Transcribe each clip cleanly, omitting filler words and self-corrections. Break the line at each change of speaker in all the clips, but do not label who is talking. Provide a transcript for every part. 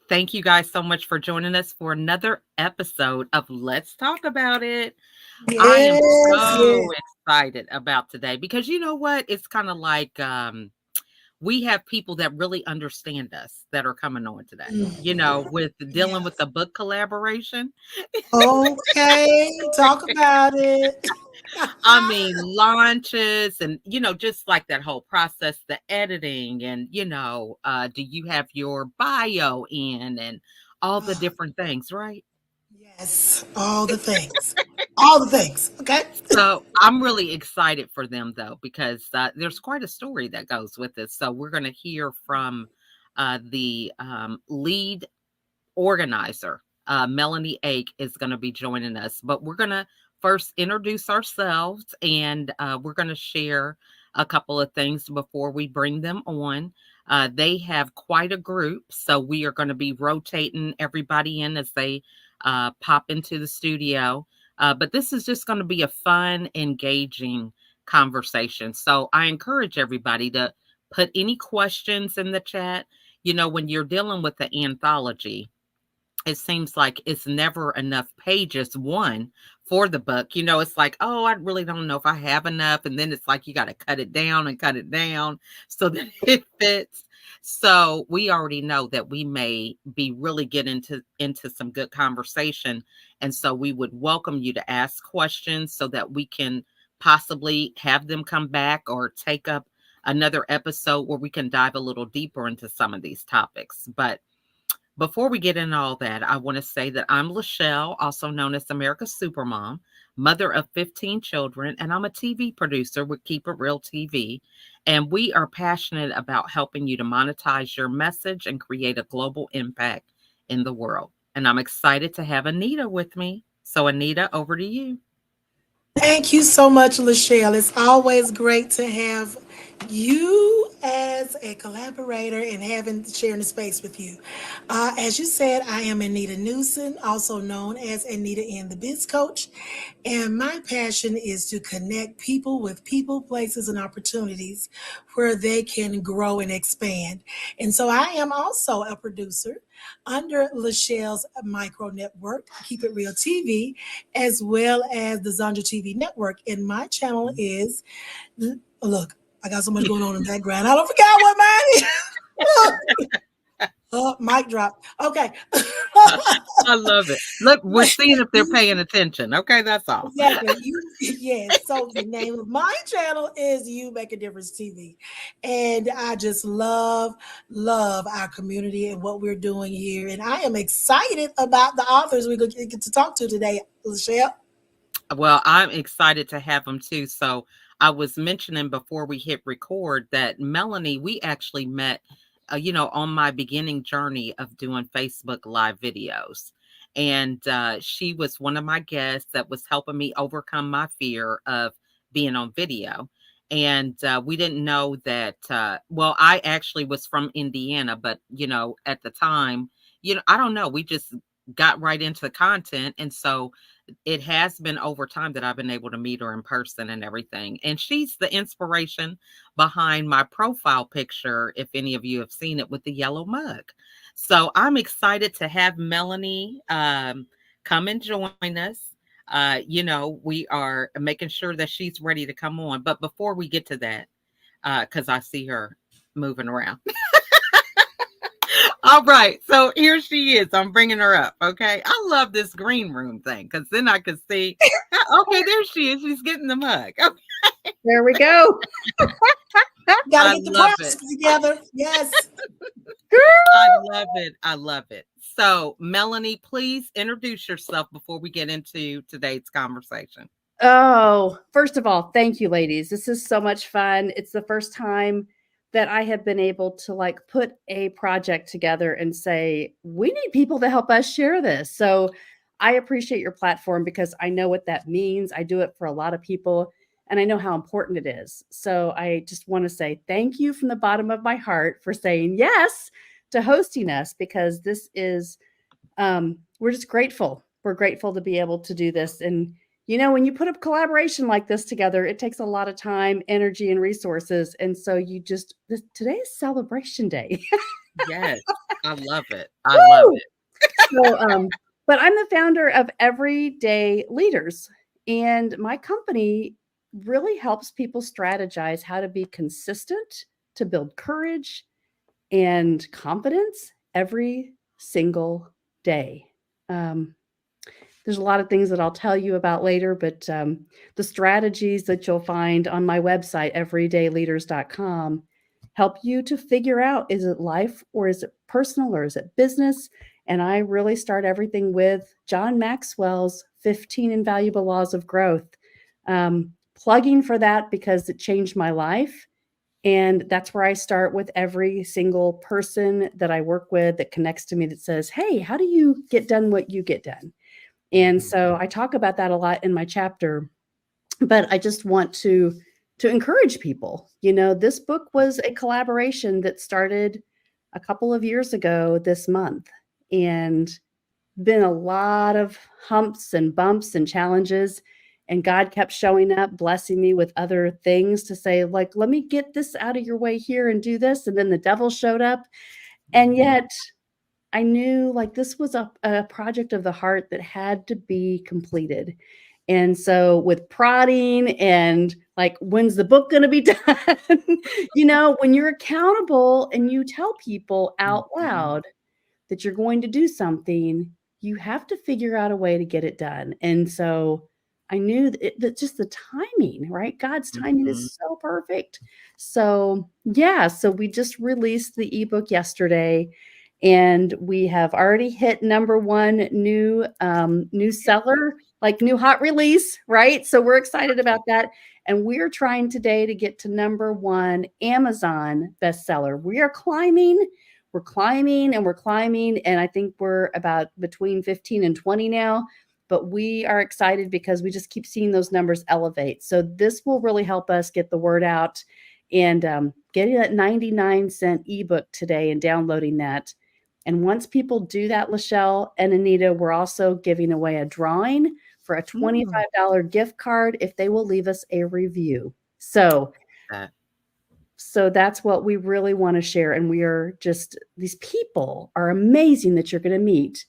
Thank you guys so much for joining us for another episode of Let's Talk About It. I am
Yes,
so
yes.
excited about today because you know what? It's kind of like we have people that really understand us that are coming on today, with dealing with
Yes.
the book collaboration.
Okay, talk about it.
I mean, launches and, just like that whole process, the editing and, do you have your bio in and all the
Oh,
different things, right?
yes, all the things. All the things. Okay.
So I'm really excited for them though, because there's quite a story that goes with this. So we're going to hear from the lead organizer. Melahni Ake is going to be joining us, but we're going to first introduce ourselves and we're going to share a couple of things before we bring them on. They have quite a group, so we are going to be rotating everybody in as they pop into the studio. But this is just going to be a fun, engaging conversation. So I encourage everybody to put any questions in the chat. When you're dealing with the anthology, it seems like it's never enough pages, one, for the book. It's like, oh, I really don't know if I have enough. And then it's like you got to cut it down and cut it down so that it fits. So we already know that we may be really getting into some good conversation. And so we would welcome you to ask questions so that we can possibly have them come back or take up another episode where we can dive a little deeper into some of these topics. But before we get into all that, I want to say that I'm LaChelle, also known as America's Supermom, mother of 15 children, and I'm a TV producer with Keep It Real TV. And we are passionate about helping you to monetize your message and create a global impact in the world. And I'm excited to have Anita with me. So, Anita, over to you.
Thank you so much, LaChelle. It's always great to have you as a collaborator and having sharing the space with you. As you said, I am Anita Newson, also known as Anita and the Biz Coach, and my passion is to connect people with people, places, and opportunities where they can grow and expand. And so I am also a producer under LaChelle's micro network, Keep It Real TV, as well as the Zondra TV network. And my channel is, look, I got so much going on in the background. I don't forget what mine is. Mic drop. Okay.
I love it. Look, we're seeing if they're paying attention. Okay, that's all.
Exactly. Yes. So the name of my channel is You Make a Difference TV. And I just love our community and what we're doing here. And I am excited about the authors we get to talk to today, LaChelle.
Well, I'm excited to have them too. So I was mentioning before we hit record that Melahni, we actually met, on my beginning journey of doing Facebook Live videos. And she was one of my guests that was helping me overcome my fear of being on video. And we didn't know that, well, I actually was from Indiana, but, at the time, I don't know, we just got right into the content. And so it has been over time that I've been able to meet her in person and everything. And she's the inspiration behind my profile picture, if any of you have seen it, with the yellow mug. So I'm excited to have Melahni come and join us. We are making sure that she's ready to come on. But before we get to that, because I see her moving around. All right. So here she is. I'm bringing her up. Okay. I love this green room thing because then I can see. Okay. There she is. She's getting the mug. Okay.
There we go.
Gotta
I
get the
love
props
it.
together. Yes.
I love it. I love it. So, Melahni, please introduce yourself before we get into today's conversation.
Oh, first of all, thank you, ladies. This is so much fun. It's the first time that I have been able to put a project together and say, we need people to help us share this. So I appreciate your platform because I know what that means. I do it for a lot of people and I know how important it is. So I just want to say thank you from the bottom of my heart for saying yes to hosting us because this is, we're just grateful. We're grateful to be able to do this. And when you put a collaboration like this together, it takes a lot of time, energy, and resources. And so today is celebration day.
Yes. I love it. I love
Woo!
it.
So, but I'm the founder of Everyday Leaders, and my company really helps people strategize how to be consistent, to build courage and confidence every single day. Um, there's a lot of things that I'll tell you about later, but the strategies that you'll find on my website, everydayleaders.com, help you to figure out, is it life or is it personal or is it business? And I really start everything with John Maxwell's 15 Invaluable Laws of Growth. Plugging for that because it changed my life. And that's where I start with every single person that I work with that connects to me that says, hey, how do you get done what you get done? And so I talk about that a lot in my chapter, but I just want to encourage people. You know, this book was a collaboration that started a couple of years ago this month, and been a lot of humps and bumps and challenges. And God kept showing up, blessing me with other things to say, like, let me get this out of your way here and do this. And then the devil showed up. And yet I knew like this was a project of the heart that had to be completed. And so with prodding and like, when's the book going to be done? You know, when you're accountable and you tell people out loud that you're going to do something, you have to figure out a way to get it done. And so I knew that just the timing, right? God's timing is so perfect. So yeah, so we just released the ebook yesterday, and we have already hit #1 new seller, like new hot release, right? So we're excited about that. And we're trying today to get to #1 Amazon bestseller. We're climbing and we're climbing. And I think we're about between 15 and 20 now. But we are excited because we just keep seeing those numbers elevate. So this will really help us get the word out, and getting that 99-cent ebook today and downloading that. And once people do that, LaChelle and Anita, we're also giving away a drawing for a $25 gift card if they will leave us a review. So that's what we really want to share. And we are just, these people are amazing that you're going to meet,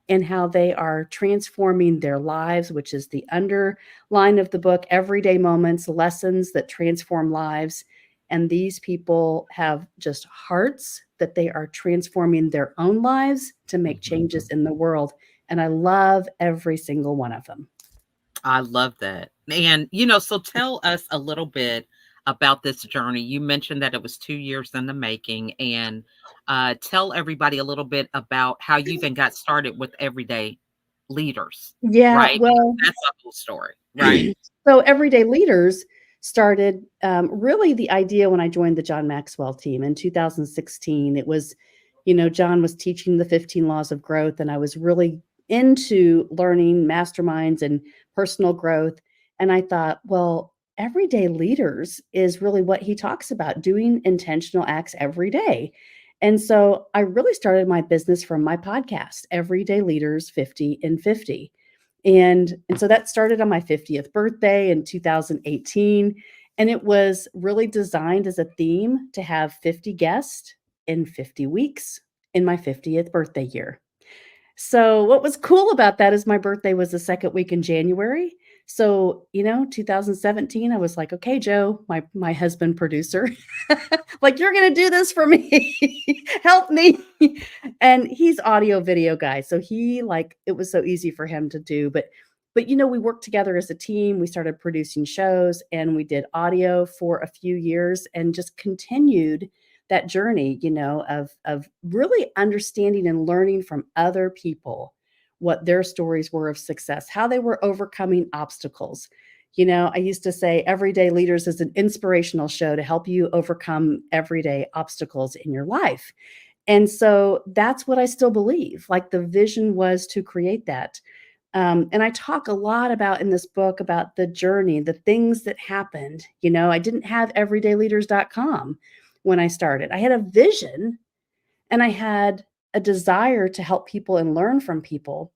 and how they are transforming their lives, which is the underline of the book, everyday moments, lessons that transform lives. And these people have just hearts that they are transforming their own lives to make changes in the world. And I love every single one of them.
I love that. And, you know, so tell us a little bit about this journey. You mentioned that it was 2 years in the making, and tell everybody a little bit about how you even got started with Everyday Leaders.
Yeah,
right?
well,
That's a whole story, right?
So Everyday Leaders started really the idea when I joined the John Maxwell team in 2016. It was, you know, John was teaching the 15 laws of growth, and I was really into learning masterminds and personal growth. And I thought, well, Everyday Leaders is really what he talks about, doing intentional acts every day. And so I really started my business from my podcast, Everyday Leaders 50 in 50. And so that started on my 50th birthday in 2018. And it was really designed as a theme to have 50 guests in 50 weeks in my 50th birthday year. So what was cool about that is my birthday was the second week in January. So, you know, 2017, I was like, okay, Joe, my husband producer, like, you're going to do this for me. Help me. And he's audio video guy. So he like, it was so easy for him to do. But, you know, we worked together as a team. We started producing shows, and we did audio for a few years, and just continued that journey, you know, of really understanding and learning from other people what their stories were of success, how they were overcoming obstacles. You know, I used to say Everyday Leaders is an inspirational show to help you overcome everyday obstacles in your life. And so that's what I still believe. Like, the vision was to create that. And I talk a lot about in this book about the journey, the things that happened. You know, I didn't have everydayleaders.com when I started. I had a vision, and I had a desire to help people and learn from people.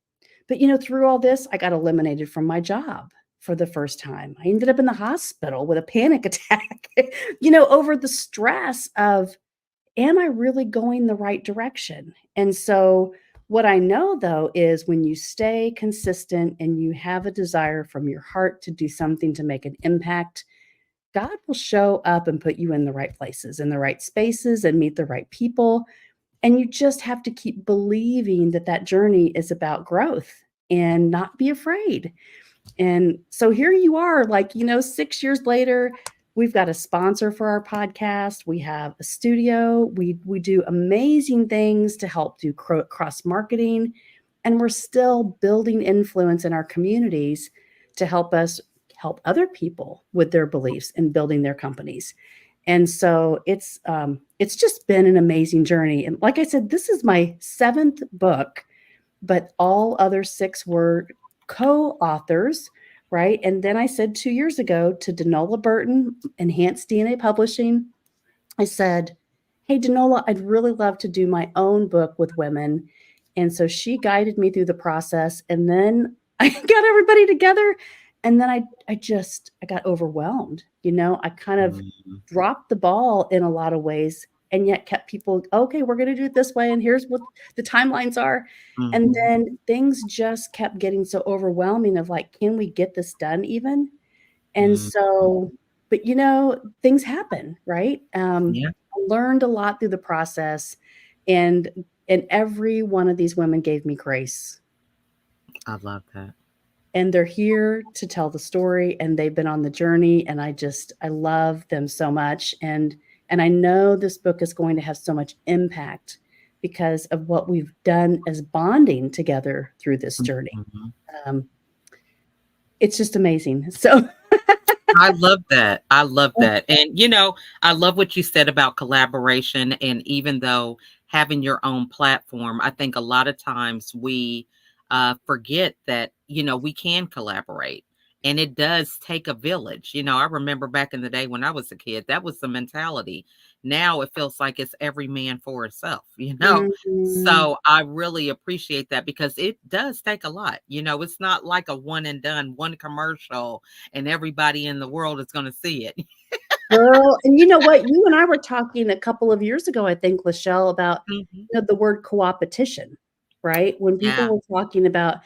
But, you know, through all this, I got eliminated from my job for the first time. I ended up in the hospital with a panic attack, you know, over the stress of am I really going the right direction? And so what I know though is when you stay consistent and you have a desire from your heart to do something to make an impact, God will show up and put you in the right places, in the right spaces, and meet the right people. And you just have to keep believing that that journey is about growth and not be afraid. And so here you are, like, 6 years later, we've got a sponsor for our podcast. We have a studio. We do amazing things to help do cross marketing. And we're still building influence in our communities to help us help other people with their beliefs and building their companies. And so it's just been an amazing journey. And like I said, this is my 7th book, but all other 6 were co-authors, right? And then I said 2 years ago to Denola Burton, EnhancedDNAPublishing, I said, hey, Denola, I'd really love to do my own book with women. And so she guided me through the process. And then I got everybody together. And then I got overwhelmed. I kind of dropped the ball in a lot of ways, and yet kept people, okay, we're going to do it this way. And here's what the timelines are. Mm-hmm. And then things just kept getting so overwhelming of like, can we get this done even? And so, but things happen, right? I learned a lot through the process, and every one of these women gave me grace.
I love that.
And they're here to tell the story, and they've been on the journey, and I love them so much. And I know this book is going to have so much impact because of what we've done as bonding together through this journey. Mm-hmm. It's just amazing. So
I love that. I love that. And, I love what you said about collaboration. And even though having your own platform, I think a lot of times we forget that, we can collaborate, and it does take a village. I remember back in the day when I was a kid, that was the mentality. Now it feels like it's every man for himself, Mm-hmm. So I really appreciate that, because it does take a lot. It's not like a one and done, one commercial and everybody in the world is going to see it.
Girl, and you know what? You and I were talking a couple of years ago, I think, LaChelle, about the word co-opetition, right? When people were talking about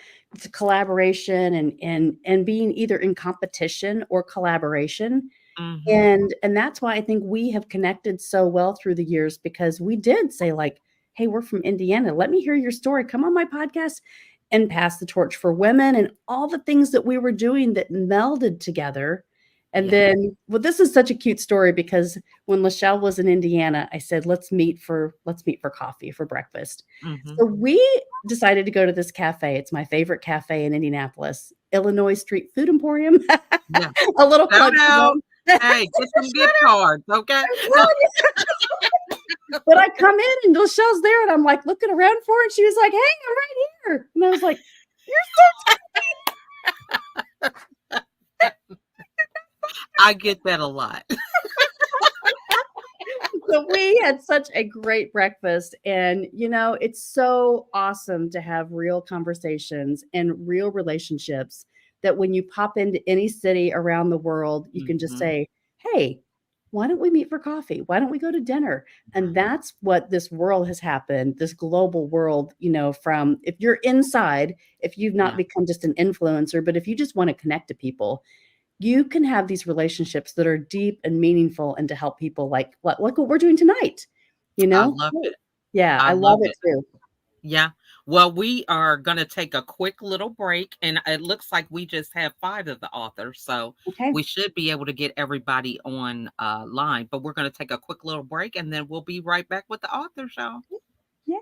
the collaboration and being either in competition or collaboration. Mm-hmm. And that's why I think we have connected so well through the years, because we did say like, hey, we're from Indiana. Let me hear your story. Come on my podcast and pass the torch for women and all the things that we were doing that melded together. And then, well, this is such a cute story, because when LaChelle was in Indiana, I said, let's meet for coffee, for breakfast. Mm-hmm. So we decided to go to this cafe. It's my favorite cafe in Indianapolis, Illinois Street Food Emporium. Yeah. A little plug.
Hey, get some gift cards, okay?
But I come in and LaChelle's there, and I'm like looking around for her, and she was like, hey, I'm right here. And I was like, you're so tiny.
I get that a lot.
So we had such a great breakfast, and it's so awesome to have real conversations and real relationships that when you pop into any city around the world, you can just say, hey, why don't we meet for coffee? Why don't we go to dinner? And that's what this world has happened, this global world, from if you're inside, if you've not become just an influencer, but if you just want to connect to people, you can have these relationships that are deep and meaningful, and to help people like what we're doing tonight.
I love it.
Yeah, I love it too.
Yeah. Well, we are going to take a quick little break, and it looks like we just have 5 of the authors. So we should be able to get everybody on line, but we're going to take a quick little break, and then we'll be right back with the authors, y'all.
Yeah.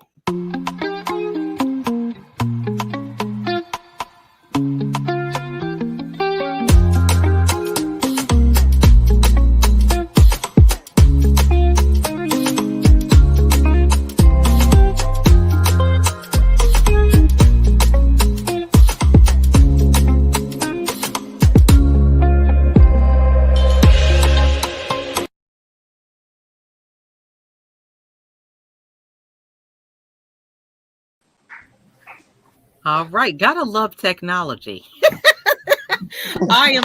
All right. Gotta love technology. I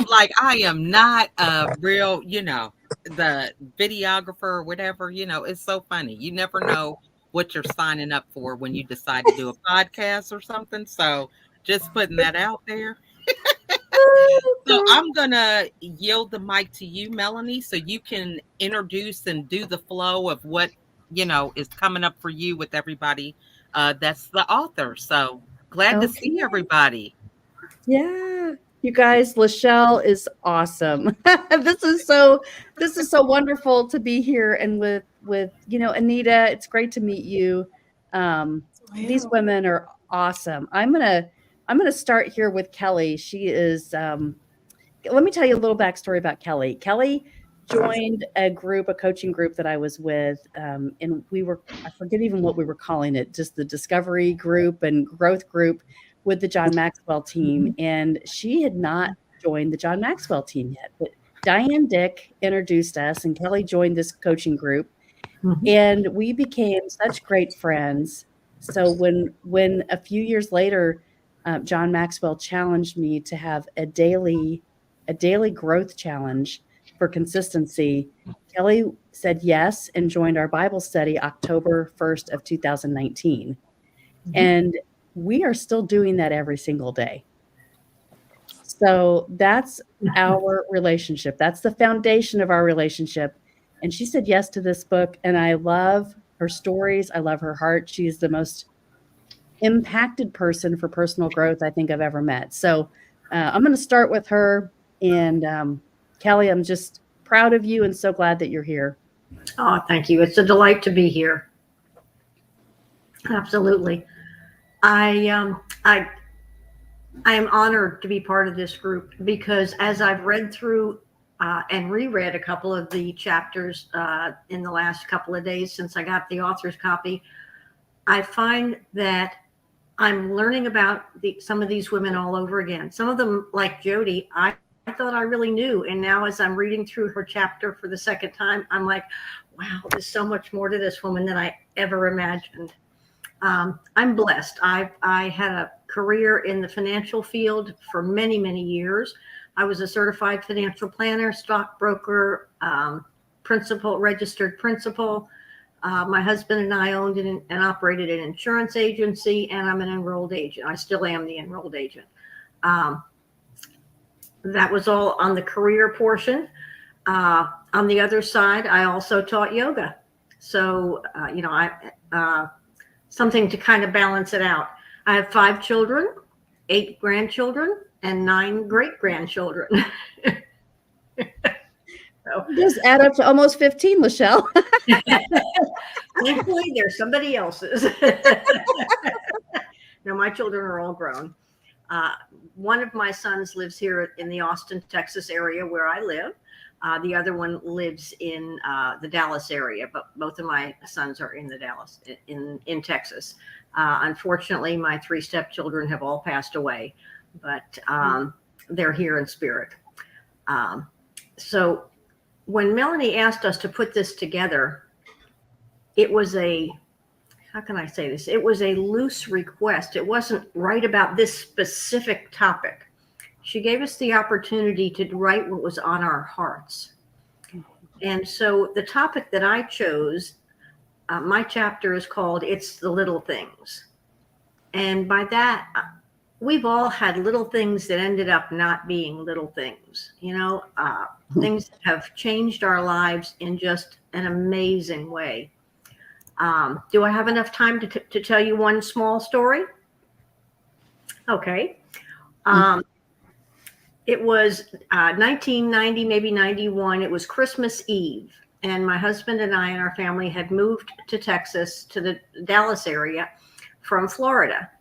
am not a real, the videographer or whatever, it's so funny. You never know what you're signing up for when you decide to do a podcast or something. So just putting that out there. So I'm going to yield the mic to you, Melahni, so you can introduce and do the flow of what, is coming up for you with everybody that's the author. So glad to see everybody.
Yeah. You guys, LaChelle is awesome. This is so wonderful to be here and with Anita. It's great to meet you. These women are awesome. I'm gonna start here with Kelly. She is let me tell you a little backstory about Kelly. Kelly joined a coaching group that I was with, and I forget even what we were calling it, just the discovery group and growth group with the John Maxwell team. And she had not joined the John Maxwell team yet, but Diane Dick introduced us, and Kelly joined this coaching group, and we became such great friends. So when a few years later, John Maxwell challenged me to have a daily growth challenge for consistency, Kelly said yes and joined our Bible study October 1st of 2019. And we are still doing that every single day. So that's our relationship. That's the foundation of our relationship. And she said yes to this book. And I love her stories. I love her heart. She's the most impacted person for personal growth I think I've ever met. So I'm going to start with her. And Kelly, I'm just proud of you and so glad that you're here.
Oh, thank you. It's a delight to be here. Absolutely. I am honored to be part of this group because as I've read through and reread a couple of the chapters in the last couple of days since I got the author's copy, I find that I'm learning about some of these women all over again. Some of them, like Jodi, I thought I really knew. And now as I'm reading through her chapter for the second time, I'm like, wow, there's so much more to this woman than I ever imagined. I'm blessed. I had a career in the financial field for many, many years. I was a certified financial planner, stockbroker, registered principal. My husband and I owned and operated an insurance agency, and I'm an enrolled agent. I still am the enrolled agent. That was all on the career portion. On the other side, I also taught yoga. So, something to kind of balance it out. I have 5 children, 8 grandchildren, and 9 great-grandchildren. So,
just add up to almost 15, LaChelle.
Thankfully, there's somebody else's. No, my children are all grown. One of my sons lives here in the Austin, Texas area where I live. The other one lives in the Dallas area, but both of my sons are in the Dallas, in Texas. Unfortunately, my 3 stepchildren have all passed away, but they're here in spirit. So when Melahni asked us to put this together, it was how can I say this? It was a loose request. It wasn't right about this specific topic. She gave us the opportunity to write what was on our hearts. And so the topic that I chose, my chapter is called It's the Little Things. And by that, we've all had little things that ended up not being little things. Things that have changed our lives in just an amazing way. Do I have enough time to tell you one small story? Okay. It was 1990, maybe 91. It was Christmas Eve. And my husband and I and our family had moved to Texas, to the Dallas area from Florida.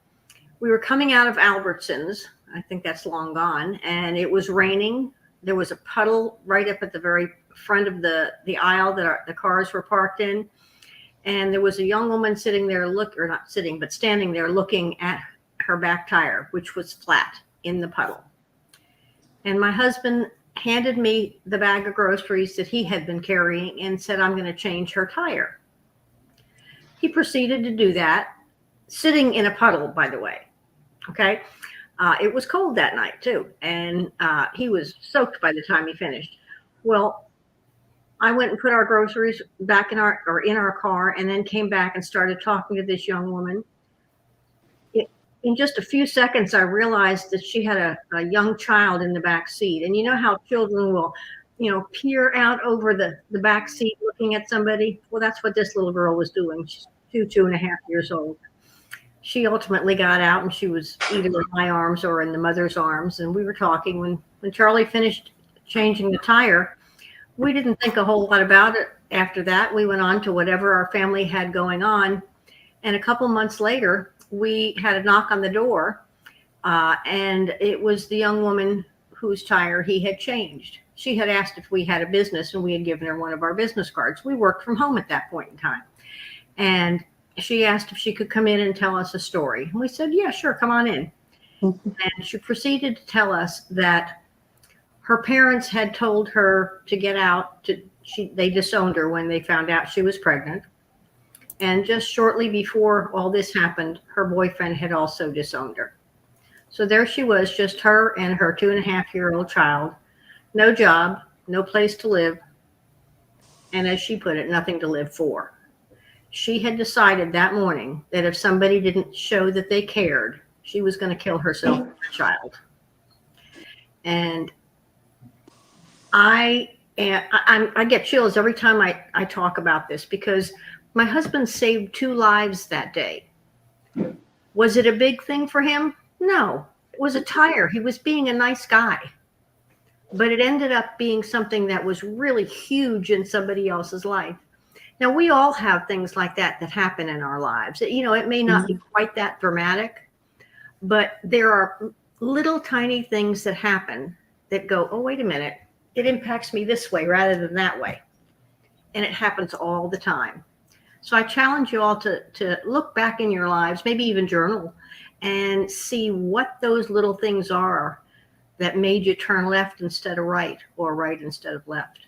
We were coming out of Albertsons. I think that's long gone. And it was raining. There was a puddle right up at the very front of the aisle that the cars were parked in. And there was a young woman standing there looking at her back tire, which was flat in the puddle. And my husband handed me the bag of groceries that he had been carrying and said, I'm going to change her tire. He proceeded to do that, sitting in a puddle, by the way. Okay. It was cold that night too. And he was soaked by the time he finished. Well, I went and put our groceries back in our car, and then came back and started talking to this young woman. In just a few seconds, I realized that she had a young child in the back seat. And you know how children will, peer out over the back seat looking at somebody? Well, that's what this little girl was doing. She's 2.5 years old. She ultimately got out, and she was either in my arms or in the mother's arms. And we were talking. When Charlie finished changing the tire, we didn't think a whole lot about it after that. We went on to whatever our family had going on. And a couple months later, we had a knock on the door, and it was the young woman whose tire he had changed. She had asked if we had a business, and we had given her one of our business cards. We worked from home at that point in time. And she asked if she could come in and tell us a story. And we said, yeah, sure, come on in. And she proceeded to tell us that her parents had told her to get out. They disowned her when they found out she was pregnant. And just shortly before all this happened, her boyfriend had also disowned her. So there she was, just her and her 2.5-year-old child, no job, no place to live, and as she put it, nothing to live for. She had decided that morning that if somebody didn't show that they cared, she was going to kill herself and her child. And I get chills every time I talk about this, because my husband saved 2 lives that day. Was it a big thing for him? No, it was a tire. He was being a nice guy. But it ended up being something that was really huge in somebody else's life. Now, we all have things like that happen in our lives. It may not be quite that dramatic, but there are little tiny things that happen that go, oh, wait a minute, it impacts me this way rather than that way. And it happens all the time. So I challenge you all to look back in your lives, maybe even journal, and see what those little things are that made you turn left instead of right, or right instead of left.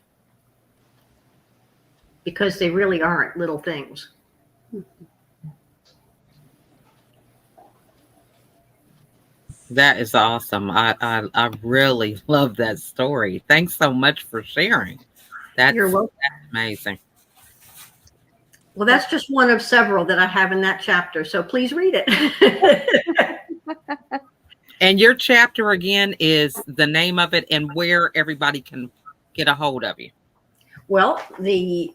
Because they really aren't little things.
That is awesome. I really love that story. Thanks so much for sharing.
You're welcome.
That's amazing.
Well, that's just one of several that I have in that chapter. So please read it.
And your chapter again is the name of it and where everybody can get a hold of you.
Well, the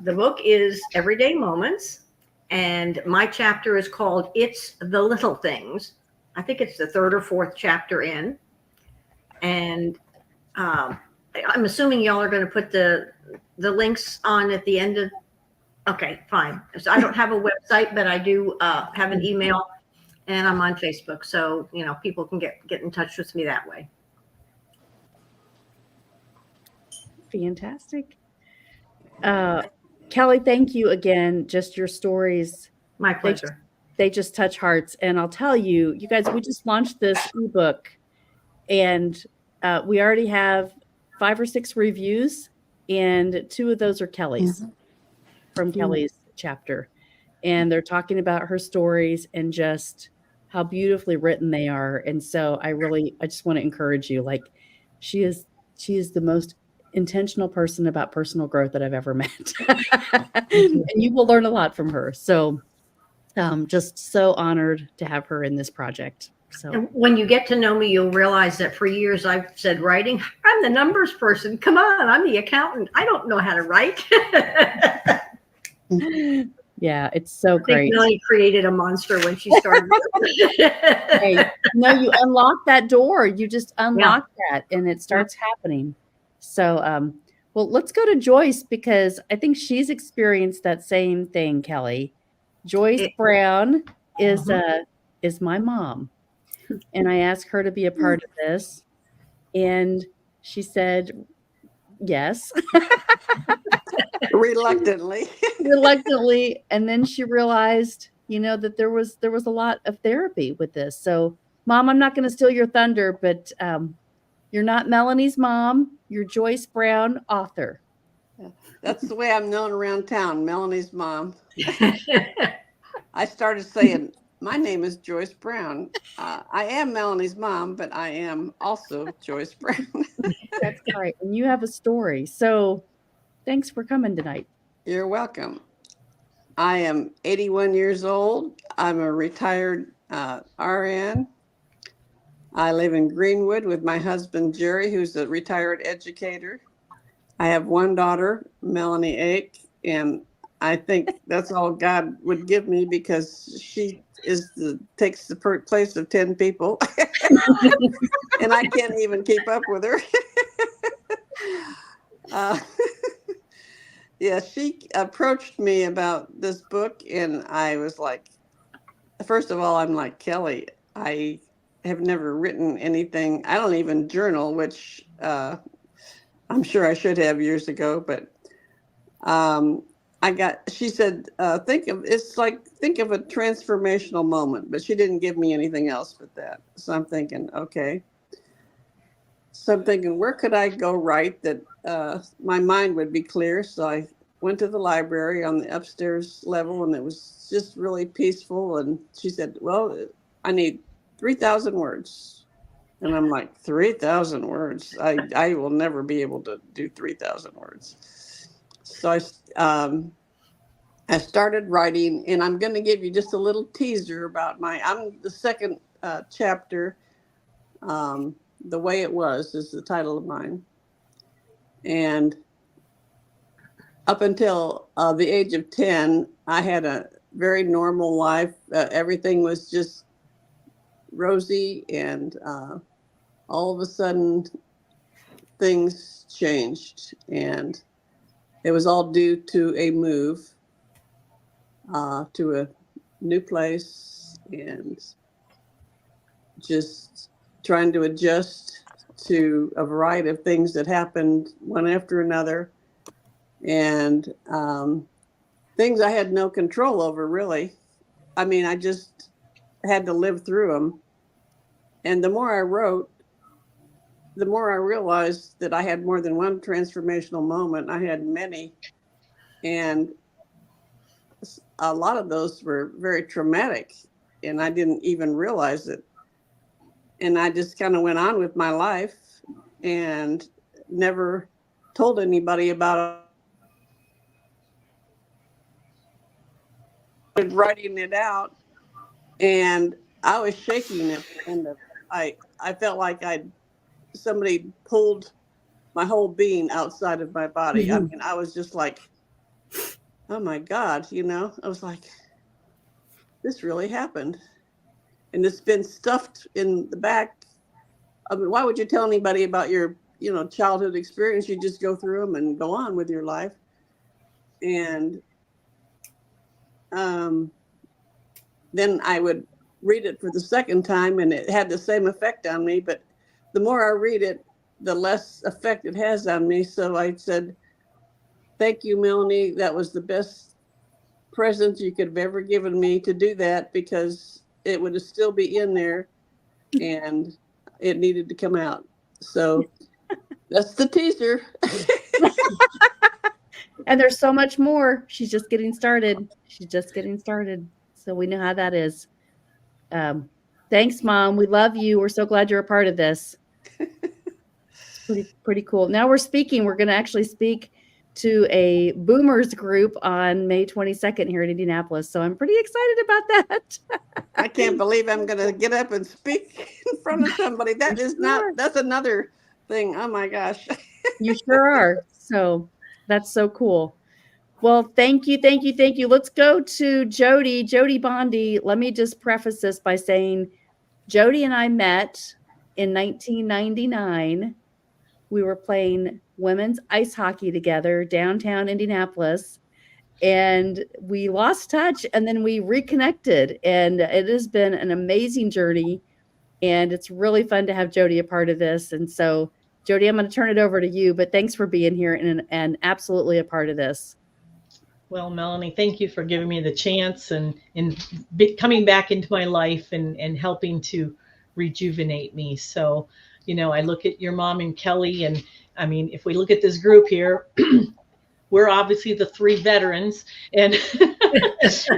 book is Everyday Moments, and my chapter is called It's the Little Things. I think it's the 3rd or 4th chapter in. And I'm assuming y'all are going to put the links on at the end of. Okay, fine. So I don't have a website, but I do have an email, and I'm on Facebook. So, people can get in touch with me that way.
Fantastic. Kelly, thank you again. Just your stories.
My pleasure.
They just touch hearts. And I'll tell you, you guys, we just launched this ebook, and we already have 5 or 6 reviews, and 2 of those are Kelly's. From Kelly's chapter, and they're talking about her stories and just how beautifully written they are. And so I just want to encourage you. Like, she is the most intentional person about personal growth that I've ever met. And you will learn a lot from her. So just so honored to have her in this project. So
when you get to know me, you'll realize that for years I've said writing, I'm the numbers person. Come on, I'm the accountant. I don't know how to write.
Yeah, it's so great.
I think Melanie created a monster when she started.
Hey, no, you unlock that door. You just unlock that, and it starts happening. So, well, let's go to Joyce, because I think she's experienced that same thing, Kelly. Joyce Brown is my mom, and I asked her to be a part of this, and she said yes.
Reluctantly.
And then she realized, that there was a lot of therapy with this. So, Mom, I'm not going to steal your thunder, but you're not Melanie's mom. You're Joyce Brown, author.
That's the way I'm known around town, Melanie's mom. I started saying, my name is Joyce Brown. I am Melanie's mom, but I am also Joyce Brown.
That's right. And you have a story. So Thanks for coming tonight.
You're welcome. I am 81 years old. I'm a retired RN. I live in Greenwood with my husband, Jerry, who's a retired educator. I have one daughter, Melahni Ake, and I think that's all God would give me because she takes the place of 10 people. And I can't even keep up with her. Yeah, she approached me about this book, and I was like, first of all, I'm like, Kelly, I have never written anything. I don't even journal, which I'm sure I should have years ago, but she said, think of a transformational moment, but she didn't give me anything else but that. So I'm thinking, okay. So I'm thinking, where could I go write that my mind would be clear? So I went to the library on the upstairs level, and it was just really peaceful. And she said, well, I need 3,000 words. And I'm like, 3,000 words? I will never be able to do 3,000 words. So I started writing, and I'm going to give you just a little teaser about I'm the second chapter. The Way It Was is the title of mine. And up until the age of 10, I had a very normal life. Everything was just rosy, and all of a sudden things changed, and it was all due to a move to a new place and just trying to adjust to a variety of things that happened one after another, and things I had no control over, really. I mean, I just had to live through them. And the more I wrote, the more I realized that I had more than one transformational moment. I had many, and a lot of those were very traumatic, and I didn't even realize it. And I just kind of went on with my life and never told anybody about it. Writing it out, and I was shaking at the end of it. I felt like somebody pulled my whole being outside of my body. Mm-hmm. I mean, I was just like, oh my God, I was like, this really happened. And it's been stuffed in the back. I mean, why would you tell anybody about your, childhood experience? You just go through them and go on with your life. And then I would read it for the second time, and it had the same effect on me. But the more I read it, the less effect it has on me. So I said, thank you, Melahni. That was the best present you could have ever given me to do that, because it would still be in there and it needed to come out. So that's the teaser.
And there's so much more. She's just getting started. So we know how that is. Thanks, Mom. We love you. We're so glad you're a part of this. It's pretty cool. Now we're going to actually speak to a boomers group on May 22nd here in Indianapolis. So I'm pretty excited about that.
I can't believe I'm going to get up and speak in front of somebody. That's another thing. Oh my gosh.
You sure are. So that's so cool. Well, thank you. Let's go to Jodi Bondy. Let me just preface this by saying Jodi and I met in 1999. We were playing women's ice hockey together downtown Indianapolis, and we lost touch, and then we reconnected, and it has been an amazing journey, and it's really fun to have Jodi a part of this. And so, Jodi, I'm going to turn it over to you, but thanks for being here and absolutely a part of this.
Well, Melahni, thank you for giving me the chance and coming back into my life and helping to rejuvenate me. So, I look at your mom and Kelly, and I mean, if we look at this group here, we're obviously the three veterans, and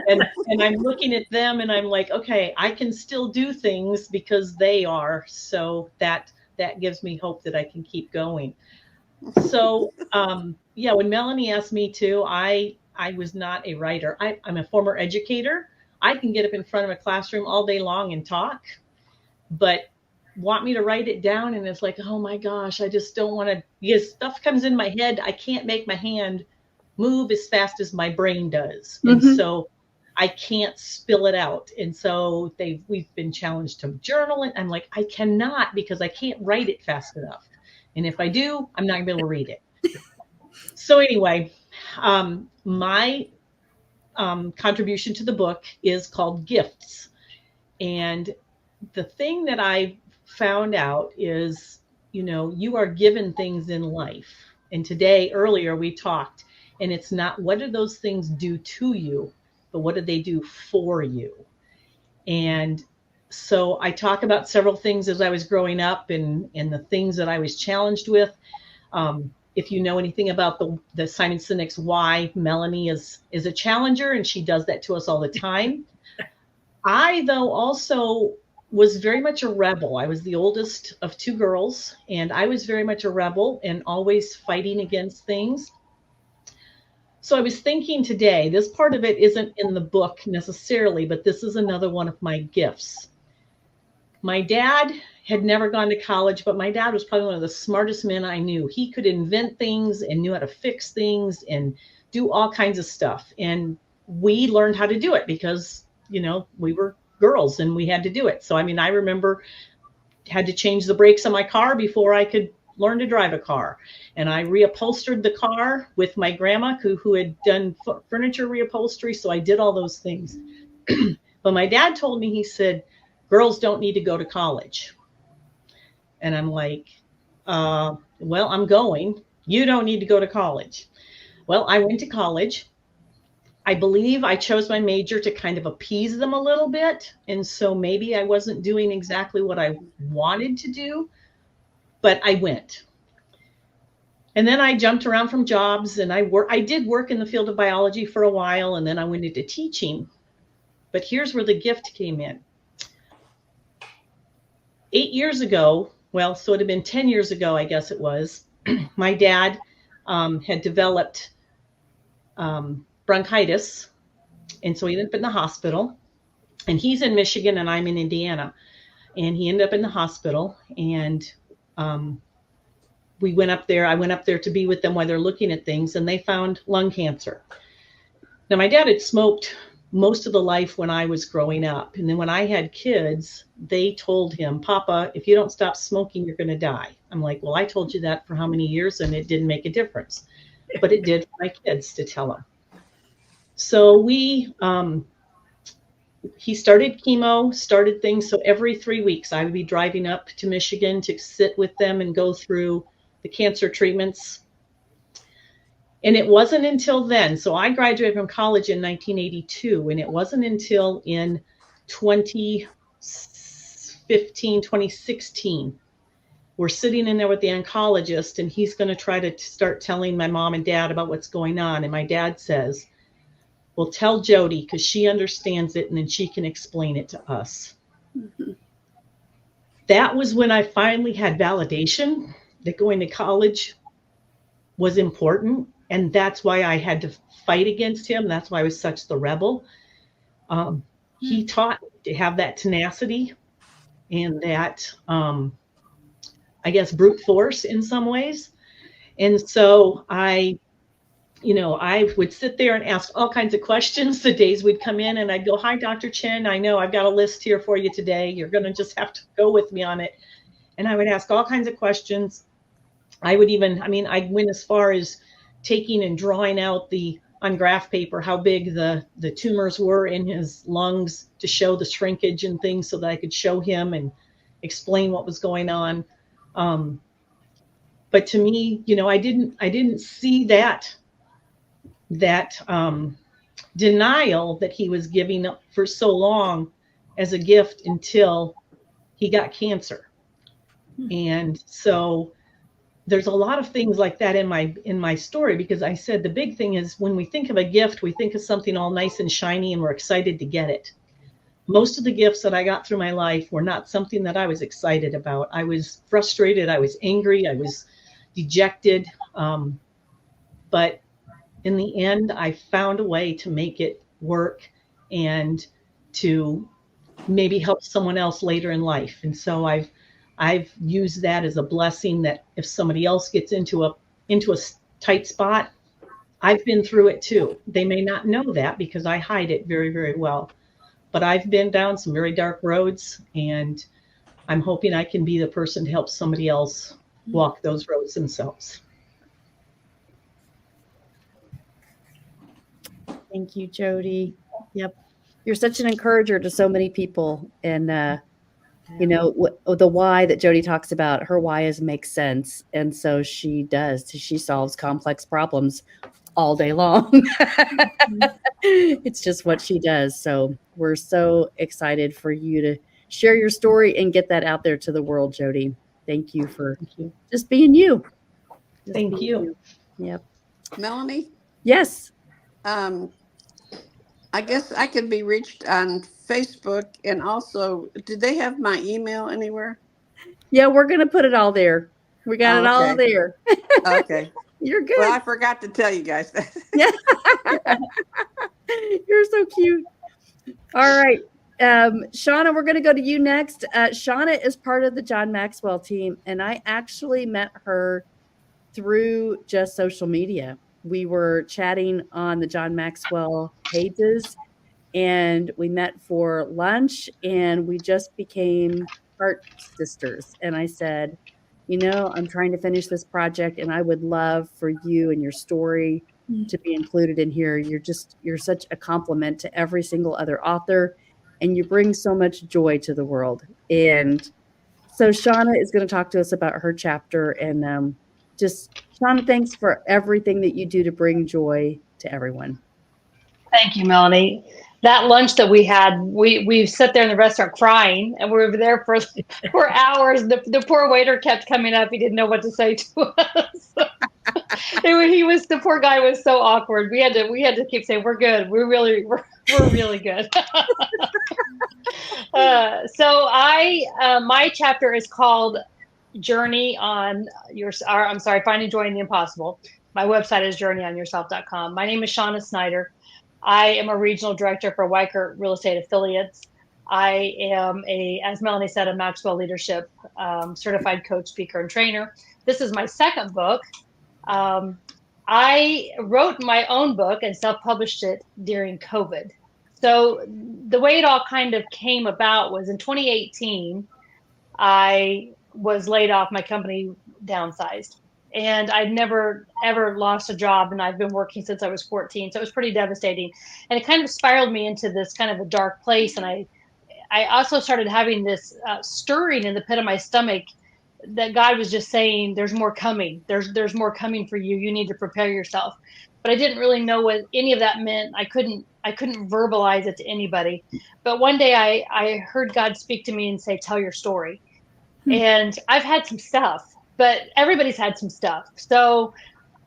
and I'm looking at them and I'm like, okay, I can still do things because they are. So that gives me hope that I can keep going. So, yeah, when Melanie asked me to, I was not a writer. I'm a former educator. I can get up in front of a classroom all day long and talk, but want me to write it down, and it's like, oh my gosh, I just don't want to, because stuff comes in my head. I can't make my hand move as fast as my brain does. And so I can't spill it out. And so we've been challenged to journal it. I'm like, I cannot, because I can't write it fast enough. And if I do, I'm not gonna be able to read it. So anyway, my contribution to the book is called Gifts. And the thing that I found out is, you are given things in life. And earlier we talked, and it's not what do those things do to you, but what do they do for you? And so I talk about several things as I was growing up and the things that I was challenged with. If you know anything about the Simon Sinek's Why, Melanie is a challenger, and she does that to us all the time. I, though, also was very much a rebel. I was the oldest of two girls, and I was very much a rebel and always fighting against things. So I was thinking today, this part of it isn't in the book necessarily, but this is another one of my gifts. My dad had never gone to college, but my dad was probably one of the smartest men I knew. He could invent things and knew how to fix things and do all kinds of stuff. And we learned how to do it because, we were girls and we had to do it. So, I remember had to change the brakes on my car before I could learn to drive a car. And I reupholstered the car with my grandma who had done furniture reupholstery. So I did all those things. But my dad told me, he said, girls don't need to go to college. And I'm like, well, I'm going. You don't need to go to college. Well, I went to college. I believe I chose my major to kind of appease them a little bit. And so maybe I wasn't doing exactly what I wanted to do, but I went. And then I jumped around from jobs, and I did work in the field of biology for a while, and then I went into teaching. But here's where the gift came in. 8 years ago, well, so it had been 10 years ago, I guess it was, my dad had developed bronchitis. And so he ended up in the hospital, and he's in Michigan and I'm in Indiana. And he ended up in the hospital, and we went up there. I went up there to be with them while they're looking at things, and they found lung cancer. Now, my dad had smoked most of the life when I was growing up. And then when I had kids, they told him, Papa, if you don't stop smoking, you're going to die. I'm like, well, I told you that for how many years, and it didn't make a difference. But it did for my kids to tell them. So he started chemo, started things. So every 3 weeks, I would be driving up to Michigan to sit with them and go through the cancer treatments. And it wasn't until then. So I graduated from college in 1982, and it wasn't until in 2016, we're sitting in there with the oncologist, and he's going to try to start telling my mom and dad about what's going on. And my dad says, well, tell Jodi, because she understands it, and then she can explain it to us. Mm-hmm. That was when I finally had validation that going to college was important. And that's why I had to fight against him. That's why I was such the rebel. He taught me to have that tenacity and that, I guess, brute force in some ways. And so I would sit there and ask all kinds of questions the days we'd come in, and I'd go, hi, Dr. Chen, I know I've got a list here for you today. You're going to just have to go with me on it. And I would ask all kinds of questions. I went as far as taking and drawing out on graph paper how big the tumors were in his lungs to show the shrinkage and things so that I could show him and explain what was going on. But to me, I didn't see that denial that he was giving up for so long as a gift until he got cancer. And so there's a lot of things like that in my story, because I said the big thing is when we think of a gift, we think of something all nice and shiny and we're excited to get it. Most of the gifts that I got through my life were not something that I was excited about. I was frustrated. I was angry. I was, dejected. But in the end, I found a way to make it work and to maybe help someone else later in life. And so I've used that as a blessing, that if somebody else gets into a tight spot, I've been through it too. They may not know that because I hide it very, very well. But I've been down some very dark roads, and I'm hoping I can be the person to help somebody else walk those roads themselves.
Thank you, Jodi. Yep. You're such an encourager to so many people. And, you know, the why that Jodi talks about, her why is make sense. And so she does. She solves complex problems all day long. It's just what she does. So we're so excited for you to share your story and get that out there to the world, Jodi. Thank you for just being you.
Thank you.
Yep.
Melanie?
Yes.
I guess I could be reached on Facebook, and also, do they have my email anywhere?
Yeah, we're going to put it all there. We got it all there.
Okay.
You're good.
Well, I forgot to tell you guys that.
Yeah. You're so cute. All right. Shauna, we're going to go to you next. Shauna is part of the John Maxwell team, and I actually met her through just social media. We were chatting on the John Maxwell pages, and we met for lunch, and we just became heart sisters. And I said, you know, I'm trying to finish this project, and I would love for you and your story to be included in here. You're such a compliment to every single other author, and you bring so much joy to the world. And so Shauna is going to talk to us about her chapter, and just Shauna, thanks for everything that you do to bring joy to everyone.
Thank you, Melanie. That lunch that we had, we sat there in the restaurant crying, and we were there for hours. The poor waiter kept coming up. He didn't know what to say to us. The poor guy was so awkward. We had to keep saying, "We're good. We're really good." So my chapter is called Finding Joy in the Impossible. My website is journeyonyourself.com. My name is Shauna Snyder. I am a regional director for Weichert Real Estate Affiliates. I am as Melanie said, a Maxwell Leadership certified coach, speaker, and trainer. This is my second book. I wrote my own book and self-published it during COVID. So the way it all kind of came about was in 2018, I was laid off. My company downsized. And I'd never, ever lost a job. And I've been working since I was 14. So it was pretty devastating. And it kind of spiraled me into this kind of a dark place. And I also started having this stirring in the pit of my stomach that God was just saying, there's more coming. There's more coming for you. You need to prepare yourself. But I didn't really know what any of that meant. I couldn't verbalize it to anybody. But one day I heard God speak to me and say, tell your story. And I've had some stuff, but everybody's had some stuff. So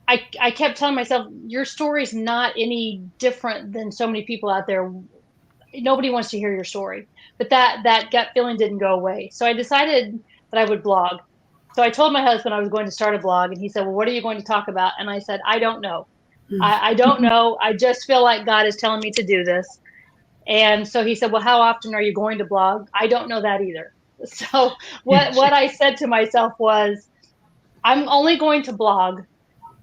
I kept telling myself, your story's not any different than so many people out there. Nobody wants to hear your story. But that gut feeling didn't go away. So I decided that I would blog. So I told my husband I was going to start a blog, and he said, well, what are you going to talk about? And I said, I don't know. I don't know. I just feel like God is telling me to do this. And so he said, well, how often are you going to blog? I don't know that either. So what I said to myself was, I'm only going to blog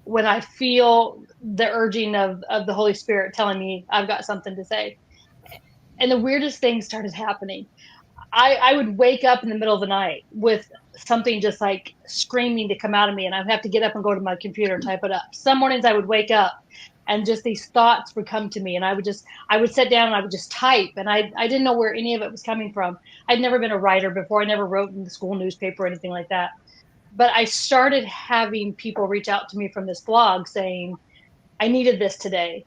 when I feel the urging of the Holy Spirit telling me I've got something to say. And the weirdest things started happening. I would wake up in the middle of the night with something just like screaming to come out of me, and I'd have to get up and go to my computer and type it up. Some mornings I would wake up and just these thoughts would come to me, and I would sit down and I would just type, and I didn't know where any of it was coming from. I'd never been a writer before. I never wrote in the school newspaper or anything like that. But I started having people reach out to me from this blog saying, I needed this today.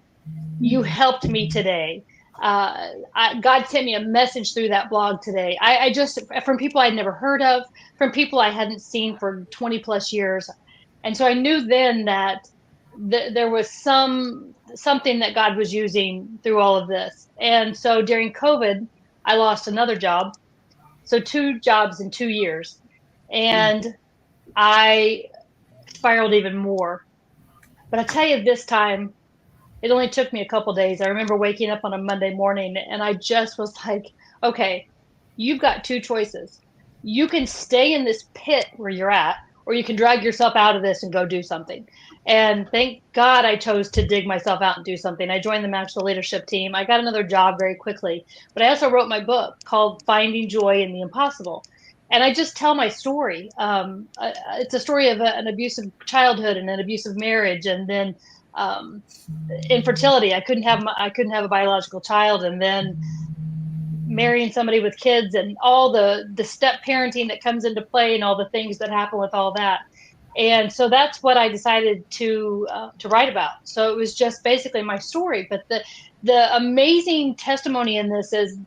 You helped me today. God sent me a message through that blog today. I just, from people I'd never heard of, from people I hadn't seen for 20 plus years. And so I knew then that there was something that God was using through all of this. And so during COVID, I lost another job. So 2 jobs in 2 years. And I spiraled even more. But I tell you, this time, it only took me a couple days. I remember waking up on a Monday morning and I just was like, okay, you've got two choices. You can stay in this pit where you're at, or you can drag yourself out of this and go do something. And thank God I chose to dig myself out and do something. I joined the National Leadership Team. I got another job very quickly, but I also wrote my book called Finding Joy in the Impossible. And I just tell my story. It's a story of an abusive childhood and an abusive marriage, and then infertility. I couldn't have a biological child, and then marrying somebody with kids, and all the step parenting that comes into play, and all the things that happen with all that. And so that's what I decided to write about. So it was just basically my story. But the amazing testimony in this is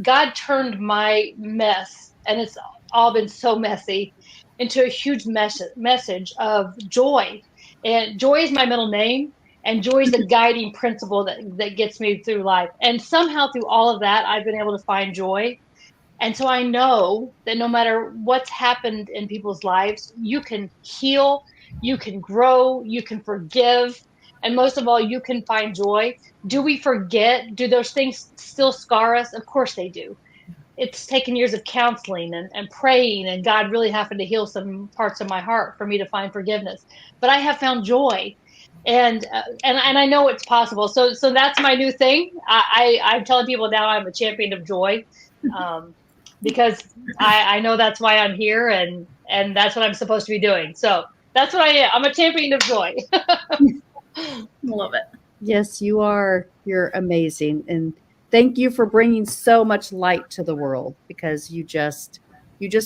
God turned my mess, and it's all been so messy, into a huge message of joy. And joy is my middle name, and joy is the guiding principle that gets me through life. And somehow through all of that, I've been able to find joy. And so I know that no matter what's happened in people's lives, you can heal, you can grow, you can forgive, and most of all, you can find joy. Do we forget? Do those things still scar us? Of course they do. It's taken years of counseling and praying, and God really having to heal some parts of my heart for me to find forgiveness. But I have found joy, and I know it's possible. So that's my new thing. I'm telling people now I'm a champion of joy, because I know that's why I'm here, and that's what I'm supposed to be doing. So that's what I am. I'm a champion of joy.
Love it.
Yes, you are. You're amazing. And thank you for bringing so much light to the world, because you just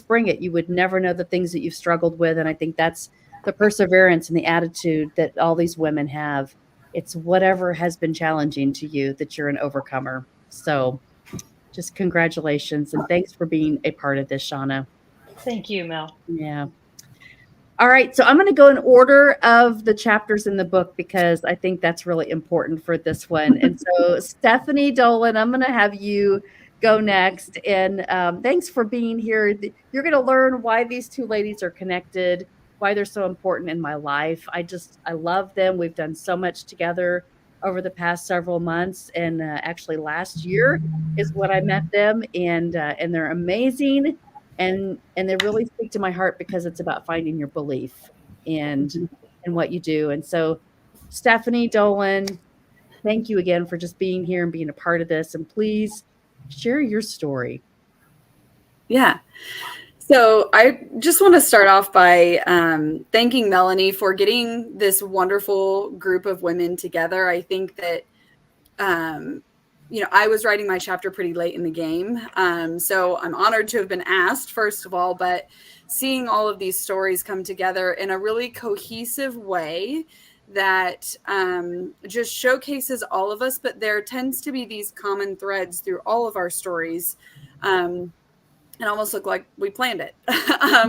bring it. You would never know the things that you've struggled with. And I think that's the perseverance and the attitude that all these women have. It's whatever has been challenging to you that you're an overcomer. So just congratulations. And thanks for being a part of this, Shauna.
Thank you, Mel.
Yeah. All right. So I'm going to go in order of the chapters in the book, because I think that's really important for this one. And so Stefany Dolan, I'm going to have you go next. And thanks for being here. You're going to learn why these two ladies are connected, why they're so important in my life. I love them. We've done so much together over the past several months. And actually last year is when I met them, and they're amazing. And they really speak to my heart, because it's about finding your belief and what you do. And so Stefany Dolan, thank you again for just being here and being a part of this. And please share your story.
Yeah. So I just want to start off by thanking Melahni for getting this wonderful group of women together. I think that, I was writing my chapter pretty late in the game. So I'm honored to have been asked, first of all, but seeing all of these stories come together in a really cohesive way that just showcases all of us, but there tends to be these common threads through all of our stories. It almost looked like we planned it,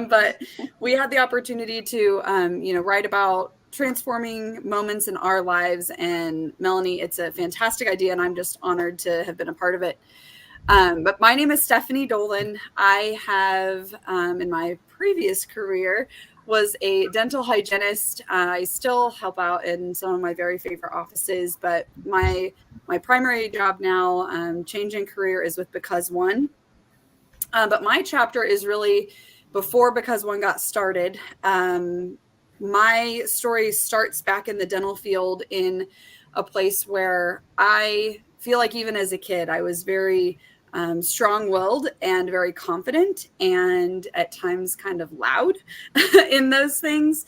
but we had the opportunity to, write about transforming moments in our lives. And Melahni, it's a fantastic idea, and I'm just honored to have been a part of it. But my name is Stefany Dolan. I have, in my previous career, was a dental hygienist. I still help out in some of my very favorite offices, but my primary job now, changing career, is with Because One. But my chapter is really before Because One got started. My story starts back in the dental field, in a place where I feel like even as a kid, I was very strong-willed and very confident, and at times kind of loud in those things.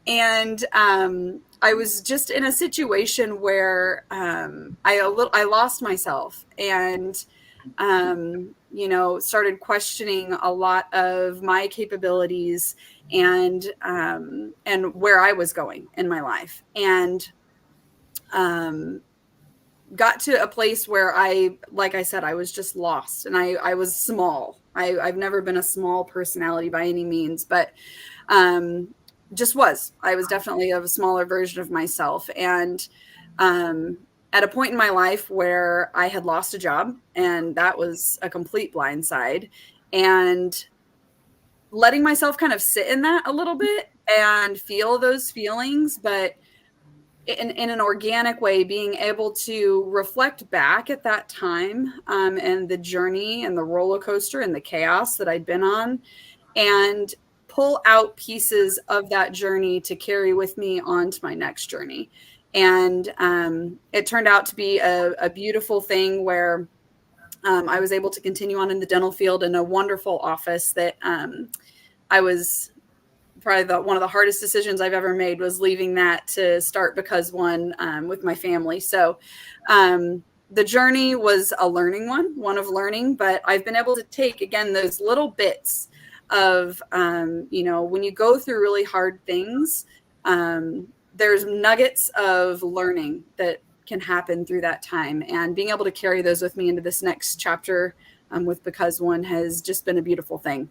And I was just in a situation where I lost myself, and started questioning a lot of my capabilities and where I was going in my life, and got to a place where like I said, I was just lost, and I was small. I've never been a small personality by any means, but I was definitely a smaller version of myself. And at a point in my life where I had lost a job, and that was a complete blindside, and letting myself kind of sit in that a little bit and feel those feelings, but in an organic way, being able to reflect back at that time and the journey and the roller coaster and the chaos that I'd been on, and pull out pieces of that journey to carry with me on to my next journey. And it turned out to be a beautiful thing where I was able to continue on in the dental field in a wonderful office that I was probably one of the hardest decisions I've ever made was leaving that to start Because One with my family. So the journey was a learning one of learning, but I've been able to take, again, those little bits of, when you go through really hard things, there's nuggets of learning that can happen through that time, and being able to carry those with me into this next chapter with Because One has just been a beautiful thing.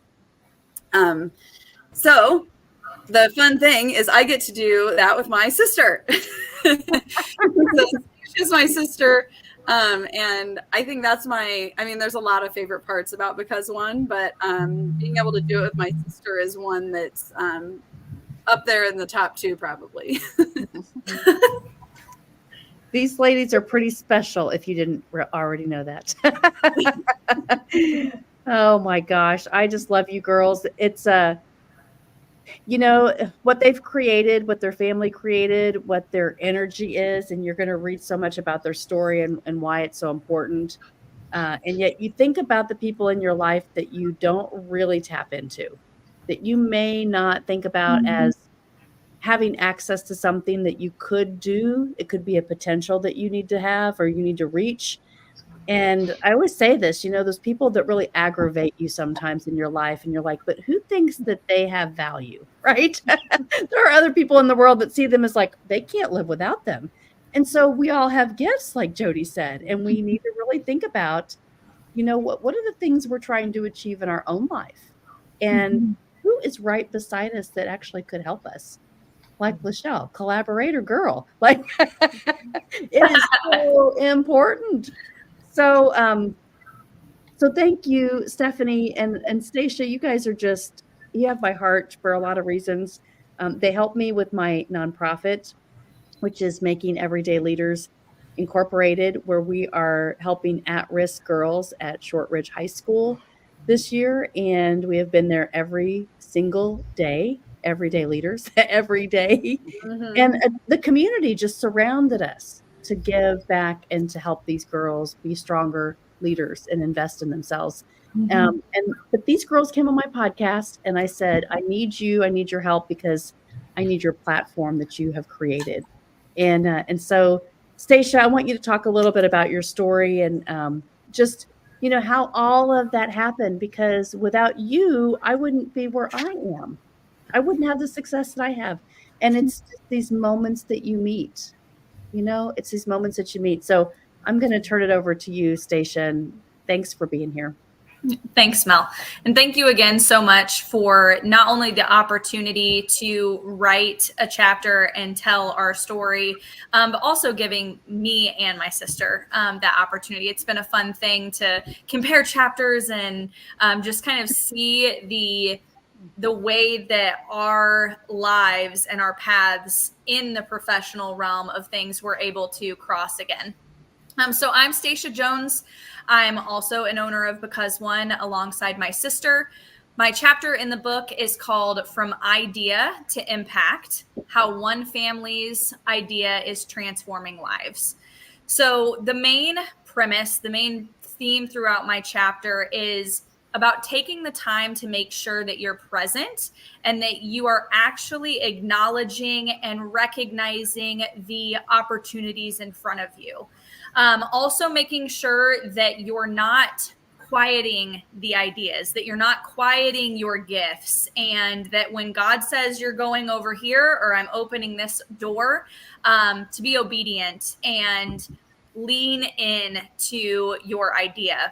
So the fun thing is I get to do that with my sister. She's my sister. And I think that's there's a lot of favorite parts about Because One, but being able to do it with my sister is one that's up there in the top 2, probably.
These ladies are pretty special if you didn't already know that. Oh my gosh. I just love you girls. It's what they've created, what their family created, what their energy is, and you're going to read so much about their story and why it's so important. And yet you think about the people in your life that you don't really tap into, that you may not think about as having access to something that you could do. It could be a potential that you need to have or you need to reach. And I always say this, those people that really aggravate you sometimes in your life, and you're like, but who thinks that they have value, right? There are other people in the world that see them as like, they can't live without them. And so we all have gifts, like Jodi said, and we need to really think about, what are the things we're trying to achieve in our own life? And who is right beside us that actually could help us? Like LaChelle, collaborator girl. Like it is so important. So, so thank you, Stefany and Stacia. You guys are you have my heart for a lot of reasons. They help me with my nonprofit, which is Making Everyday Leaders Incorporated, where we are helping at-risk girls at Shortridge High School this year. And we have been there every single day, everyday leaders, every day. And the community just surrounded us to give back and to help these girls be stronger leaders and invest in themselves. But these girls came on my podcast and I said, I need you. I need your help because I need your platform that you have created. And so, Stacia, I want you to talk a little bit about your story and just, how all of that happened, because without you, I wouldn't be where I am. I wouldn't have the success that I have. And it's just these moments that you meet. It's these moments that you meet. So I'm going to turn it over to you, Stacia, and thanks for being here.
Thanks, Mel. And thank you again so much for not only the opportunity to write a chapter and tell our story, but also giving me and my sister that opportunity. It's been a fun thing to compare chapters and just kind of see the way that our lives and our paths in the professional realm of things were able to cross again. So I'm Stacia Jones. I'm also an owner of Because One alongside my sister. My chapter in the book is called From Idea to Impact: How One Family's Idea is Transforming Lives. So the main premise, the main theme throughout my chapter is about taking the time to make sure that you're present and that you are actually acknowledging and recognizing the opportunities in front of you. Also making sure that you're not quieting the ideas, that you're not quieting your gifts, and that when God says you're going over here or I'm opening this door, to be obedient and lean in to your idea.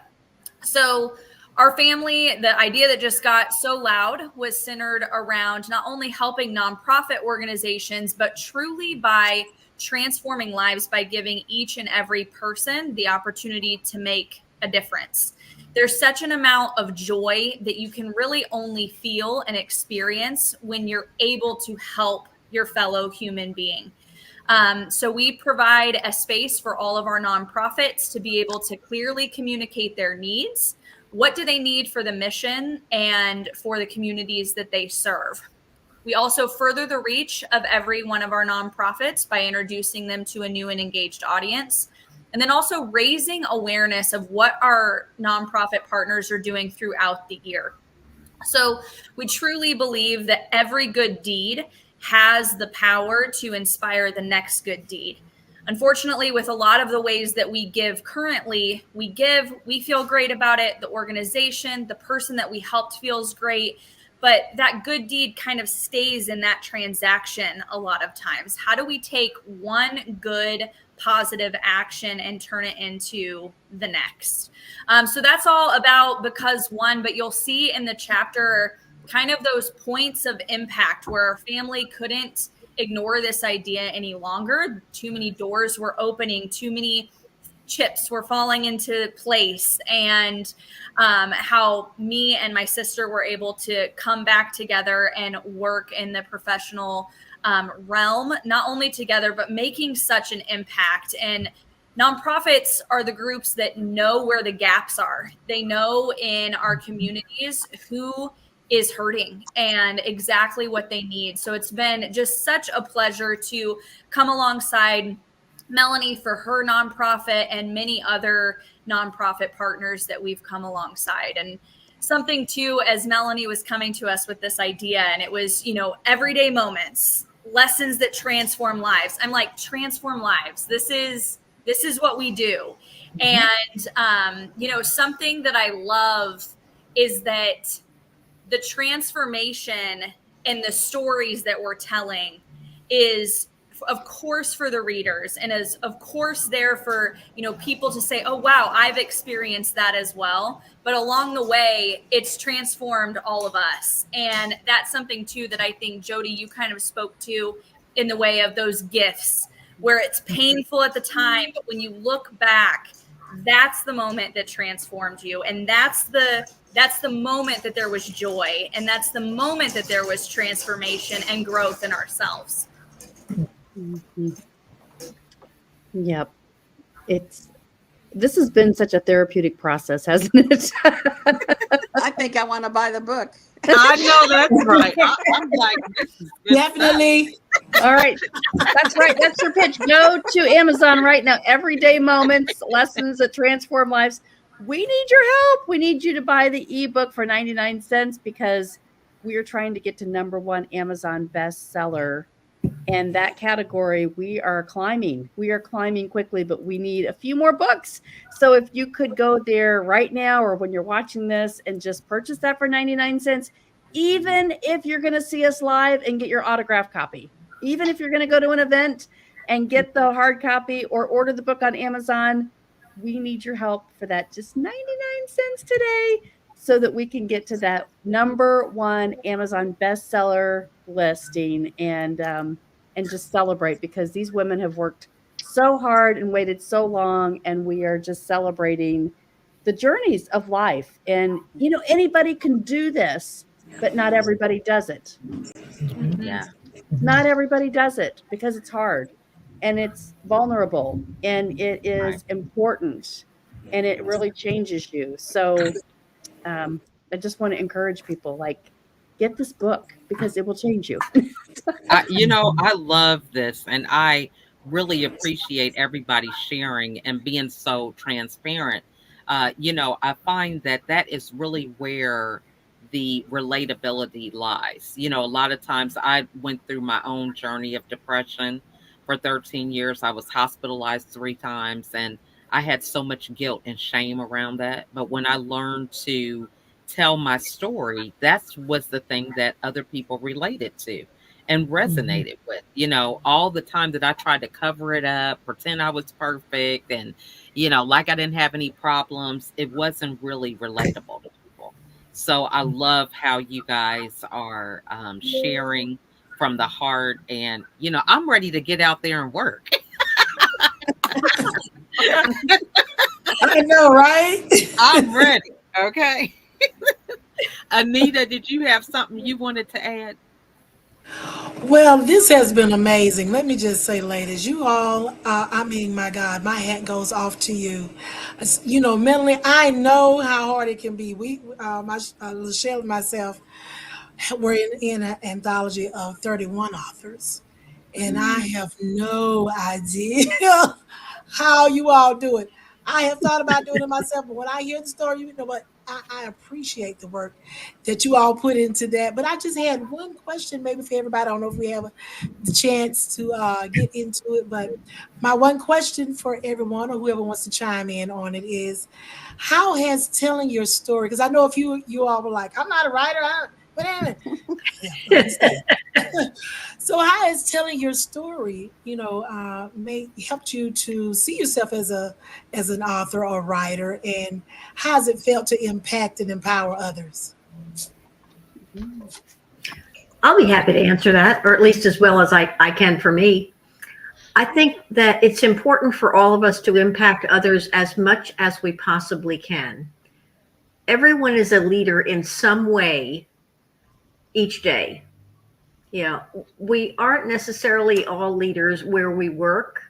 So our family, the idea that just got so loud, was centered around not only helping nonprofit organizations, but truly by transforming lives by giving each and every person the opportunity to make a difference. there's such an amount of joy that you can really only feel and experience when you're able to help your fellow human being. So we provide a space for all of our nonprofits to be able to clearly communicate their needs. What do they need for the mission and for the communities that they serve? We also further the reach of every one of our nonprofits by introducing them to a new and engaged audience. And then also raising awareness of what our nonprofit partners are doing throughout the year. So we truly believe that every good deed has the power to inspire the next good deed. Unfortunately, with a lot of the ways that we give currently, we feel great about it. The organization, the person that we helped feels great, but that good deed kind of stays in that transaction a lot of times. How do we take one good positive action and turn it into the next? So that's all about Because One, but you'll see in the chapter kind of those points of impact where our family couldn't ignore this idea any longer. Too many doors were opening, too many chips were falling into place, and how me and my sister were able to come back together and work in the professional realm, not only together, but making such an impact. And nonprofits are the groups that know where the gaps are. They know in our communities who is hurting and exactly what they need. So it's been just such a pleasure to come alongside Melanie for her nonprofit and many other nonprofit partners that we've come alongside. And something too, as Melanie was coming to us with this idea, and it was, everyday moments, lessons that transform lives. I'm like, transform lives. This is what we do. And, something that I love is that the transformation and the stories that we're telling is, of course, for the readers, and is of course there for people to say, oh wow, I've experienced that as well. But along the way, it's transformed all of us. And that's something too that I think, Jodi, you kind of spoke to in the way of those gifts, where it's painful at the time, but when you look back, that's the moment that transformed you. And that's the moment that there was joy, and that's the moment that there was transformation and growth in ourselves.
Mm-hmm. Yep. This has been such a therapeutic process, hasn't it?
I think I want to buy the book.
I know that's right. I'm like, this is good
Definitely.
All right. That's right. That's your pitch. Go to Amazon right now. Everyday Moments, Lessons that Transform Lives. We need your help. We need you to buy the ebook for 99 cents because we are trying to get to #1 Amazon bestseller. And that category, we are climbing. We are climbing quickly, but we need a few more books. So if you could go there right now or when you're watching this and just purchase that for 99 cents, even if you're going to see us live and get your autographed copy, even if you're going to go to an event and get the hard copy or order the book on Amazon, we need your help for that. Just 99 cents today so that we can get to that #1 Amazon bestseller listing and just celebrate, because these women have worked so hard and waited so long, and we are just celebrating the journeys of life. And anybody can do this, but not everybody does it.
Yeah.
Not everybody does it because it's hard and it's vulnerable and it is important and it really changes you. So I just want to encourage people, get this book because it will change you.
I love this, and I really appreciate everybody sharing and being so transparent. I find that is really where the relatability lies. A lot of times I went through my own journey of depression for 13 years. I was hospitalized 3 times, and I had so much guilt and shame around that. But when I learned to tell my story, that was the thing that other people related to and resonated with. All the time that I tried to cover it up, pretend I was perfect, and like I didn't have any problems, it wasn't really relatable to people. So I love how you guys are sharing from the heart, and I'm ready to get out there and work.
I know, right?
I'm ready. Okay. Anita, did you have something you wanted to add?
Well, this has been amazing. Let me just say, ladies, you all, I mean, my God, my hat goes off to you. You know, Melanie, I know how hard it can be. LaChelle and myself, we're in an anthology of 31 authors, and I have no idea how you all do it. I have thought about doing it myself, but when I hear the story, you know what? I appreciate the work that you all put into that. But I just had one question, maybe for everybody. I don't know if we have the chance to get into it, but my one question for everyone or whoever wants to chime in on it is, how has telling your story? Because I know if you all were like, I'm not a writer, so how has telling your story, helped you to see yourself as an author or writer, and how has it felt to impact and empower others?
I'll be happy to answer that, or at least as well as I can for me. I think that it's important for all of us to impact others as much as we possibly can. Everyone is a leader in some way each day. We aren't necessarily all leaders where we work,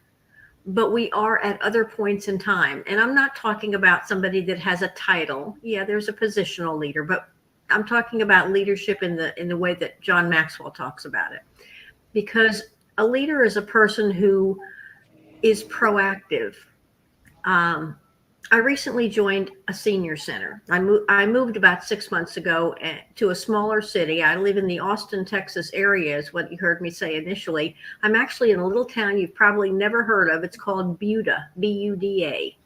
but we are at other points in time. And I'm not talking about somebody that has a title. Yeah, there's a positional leader, but I'm talking about leadership in the way that John Maxwell talks about it. Because a leader is a person who is proactive. I recently joined a senior center. I moved about 6 months ago to a smaller city. I live in the Austin, Texas area, is what you heard me say initially. I'm actually in a little town you've probably never heard of. It's called Buda, B-U-D-A.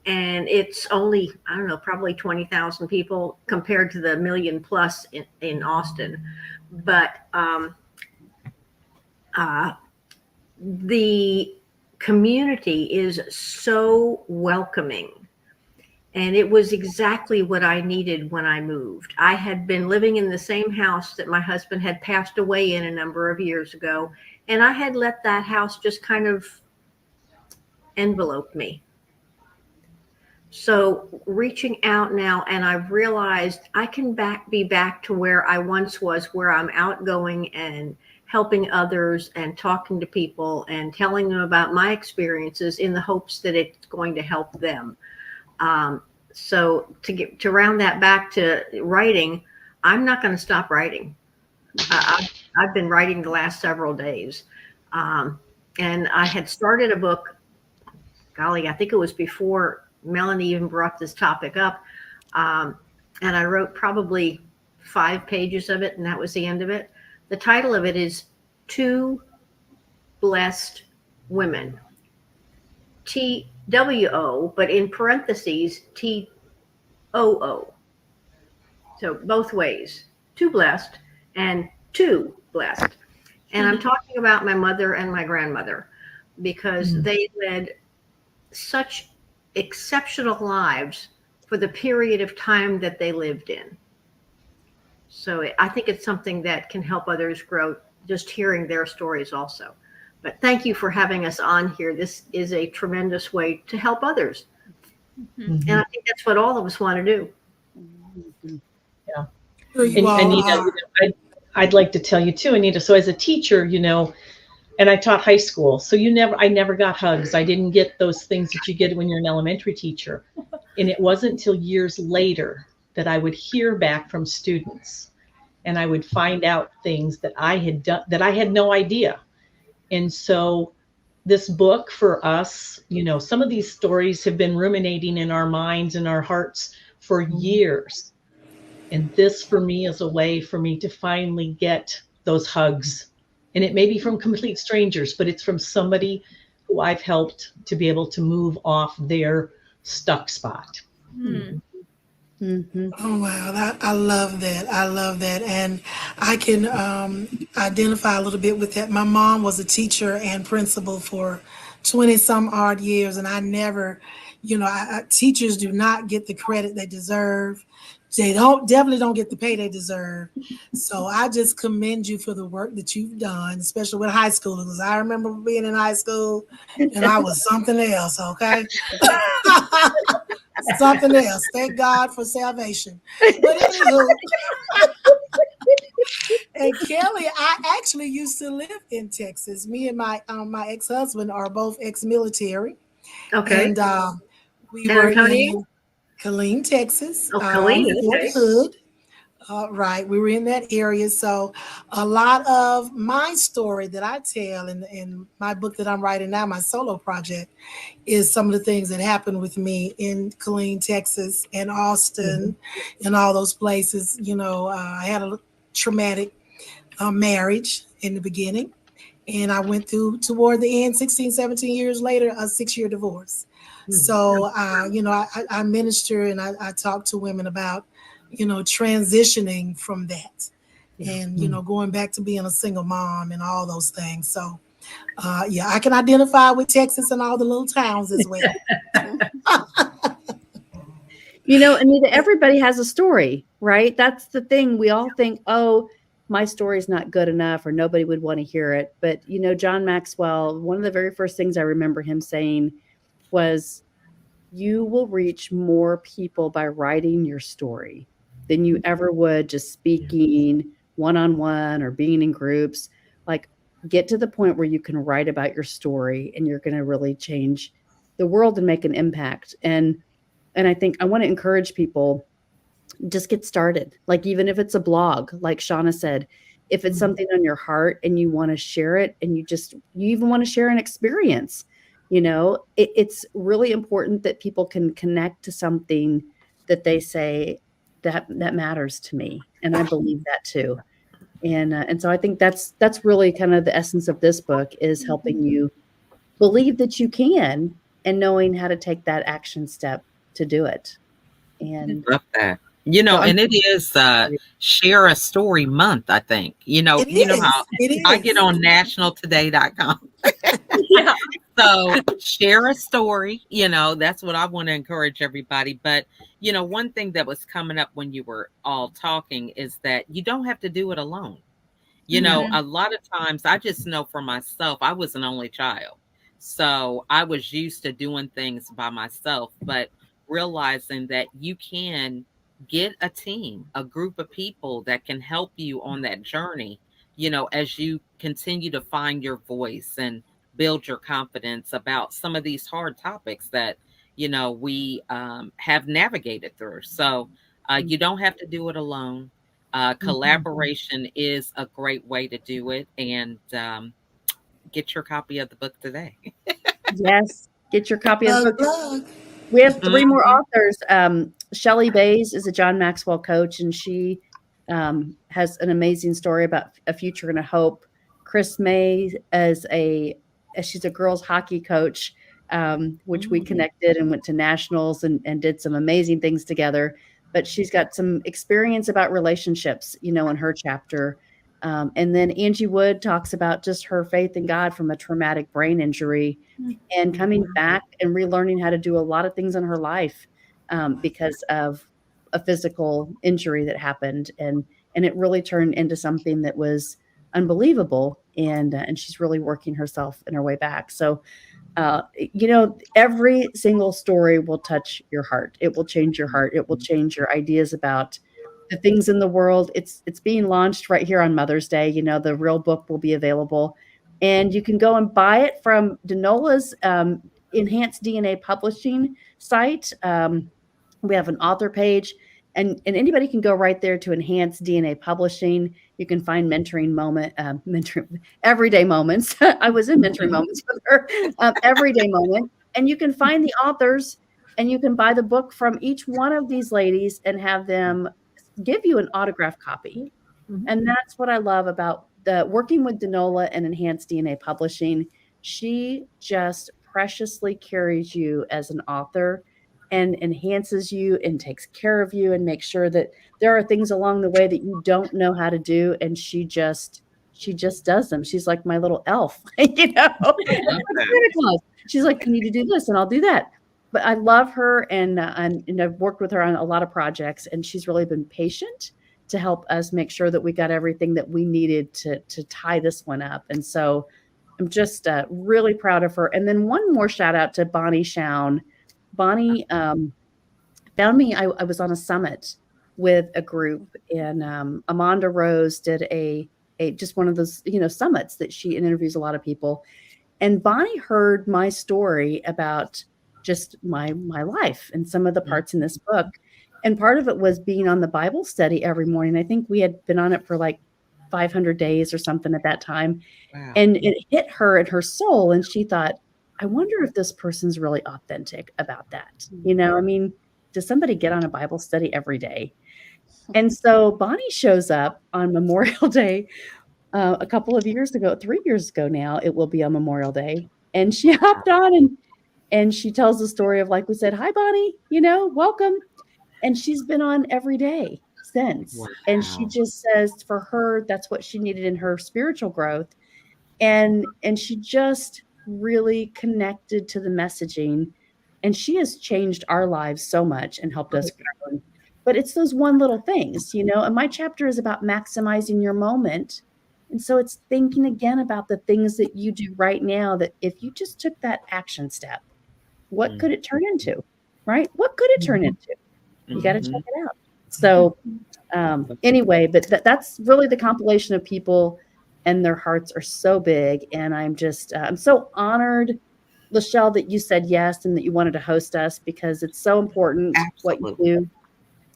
And it's only, I don't know, probably 20,000 people compared to the million plus in Austin. But the community is so welcoming, and it was exactly what I needed when I moved. I had been living in the same house that my husband had passed away in a number of years ago, and I had let that house just kind of envelope me. So reaching out now, and I've realized I can be back to where I once was, where I'm outgoing and helping others and talking to people and telling them about my experiences in the hopes that it's going to help them. So to round that back to writing, I'm not going to stop writing. I've been writing the last several days. And I had started a book, golly, I think it was before Melanie even brought this topic up. And I wrote probably 5 pages of it, and that was the end of it. The title of it is Two Blessed Women. TWO, but in parentheses, TOO. So both ways. Two blessed and two blessed. And I'm talking about my mother and my grandmother, because they led such exceptional lives for the period of time that they lived in. So I think it's something that can help others grow, just hearing their stories also. But thank you for having us on here. This is a tremendous way to help others. And I think that's what all of us want to do.
Yeah. And Anita, I'd like to tell you too, Anita. So as a teacher, and I taught high school, so I never got hugs. I didn't get those things that you get when you're an elementary teacher. And it wasn't until years later that I would hear back from students, and I would find out things that I had done that I had no idea. And so this book for us, some of these stories have been ruminating in our minds and our hearts for years. And this for me is a way for me to finally get those hugs. And it may be from complete strangers, but it's from somebody who I've helped to be able to move off their stuck spot.
Oh, wow. I love that. I love that. And I can identify a little bit with that. My mom was a teacher and principal for 20 some odd years. And I never, teachers do not get the credit they deserve. They definitely don't get the pay they deserve. So I just commend you for the work that you've done, especially with high schoolers. Because I remember being in high school and I was something else, okay? something else. Thank God for salvation. But anywho, and Kelly, I actually used to live in Texas. Me and my ex-husband are both ex-military.
Okay.
And we
San
were
Antonio?
in Killeen, Texas.
Oh, Killeen,
Fort
okay.
Hood. Right, we were in that area. So a lot of my story that I tell in my book that I'm writing now, my solo project, is some of the things that happened with me in Killeen, Texas, and Austin, and all those places. You know, I had a traumatic marriage in the beginning, and I went through, toward the end, 16, 17 years later, a 6-year divorce. So, you know, I minister and I talk to women about, you know, transitioning from that and, you know, going back to being a single mom and all those things. So, yeah, I can identify with Texas and all the little towns as well.
You know, Anita, everybody has a story, right? That's the thing. We all think, oh, my story's not good enough or nobody would want to hear it. But, you know, John Maxwell, one of the very first things I remember him saying was, you will reach more people by writing your story than you ever would just speaking one-on-one or being in groups. Like, get to the point where you can write about your story and you're going to really change the world and make an impact. And I think I want to encourage people, just get started. Like, even if it's a blog, like Shauna said, if it's something on your heart and you want to share it, and you even want to share an experience, you know, it's really important that people can connect to something that they say that matters to me. And I believe that too. And so I think that's really kind of the essence of this book, is helping you believe that you can, and knowing how to take that action step to do it. And
love that. You know, and it is Share a Story Month, I think. You know, how I get on nationaltoday.com.
Yeah.
So share a story, you know, that's what I want to encourage everybody. But, you know, one thing that was coming up when you were all talking is that you don't have to do it alone. You know, a lot of times, I just know for myself, I was an only child. So I was used to doing things by myself, but realizing that you can get a team, a group of people that can help you on that journey, you know, as you continue to find your voice and build your confidence about some of these hard topics that, you know, we have navigated through. So you don't have to do it alone. Collaboration is a great way to do it. And get your copy of the book today.
yes, get your copy of the book.
Plug.
We have 3 more authors. Shelly Bays is a John Maxwell coach, and she has an amazing story about a future and a hope. Kris May she's a girls hockey coach, which we connected and went to nationals and did some amazing things together. But she's got some experience about relationships, you know, in her chapter. And then Angie Wood talks about just her faith in God from a traumatic brain injury and coming back and relearning how to do a lot of things in her life because of a physical injury that happened. And it really turned into something that was unbelievable. And she's really working herself in her way back. So, you know, every single story will touch your heart. It will change your heart. It will change your ideas about the things in the world. It's being launched right here on Mother's Day. You know, the real book will be available, and you can go and buy it from Denola's Enhanced DNA Publishing site. We have an author page, and anybody can go right there to Enhanced DNA Publishing. You can find everyday moments. I was in mentoring moments with her, everyday moment. And you can find the authors, and you can buy the book from each one of these ladies and have them give you an autographed copy. And that's what I love about working with Denola and Enhanced DNA Publishing. She just preciously carries you as an author and enhances you and takes care of you and makes sure that there are things along the way that you don't know how to do. And she just does them. She's like my little elf, you know, she's like, you need to do this and I'll do that. But I love her, and I've worked with her on a lot of projects, and she's really been patient to help us make sure that we got everything that we needed to tie this one up. And so I'm just really proud of her. And then one more shout out to Bonnie Schoun. Bonnie found me. I was on a summit with a group, and Amanda Rose did a just one of those, summits that she interviews a lot of people. And Bonnie heard my story about just my life and some of the parts in this book. And part of it was being on the Bible study every morning. I think we had been on it for like 500 days or something at that time.
Wow.
And it hit her in her soul. And she thought, I wonder if this person's really authentic about that. I mean, does somebody get on a Bible study every day? And so Bonnie shows up on Memorial Day a couple of years ago, 3 years ago now, it will be on Memorial Day. And she hopped on and she tells the story of, like we said, hi, Bonnie, welcome. And she's been on every day since.
Wow.
And she just says for her, that's what she needed in her spiritual growth. And she just really connected to the messaging. And she has changed our lives so much and helped us grow. But it's those one little things, and my chapter is about maximizing your moment. And so it's thinking again about the things that you do right now, that if you just took that action step, what could it turn into, right? What could it turn into? You got to check it out. So anyway, but that's really the compilation of people, and their hearts are so big. And I'm so honored, LaChelle, that you said yes and that you wanted to host us, because it's so important.
Absolutely.
What you do.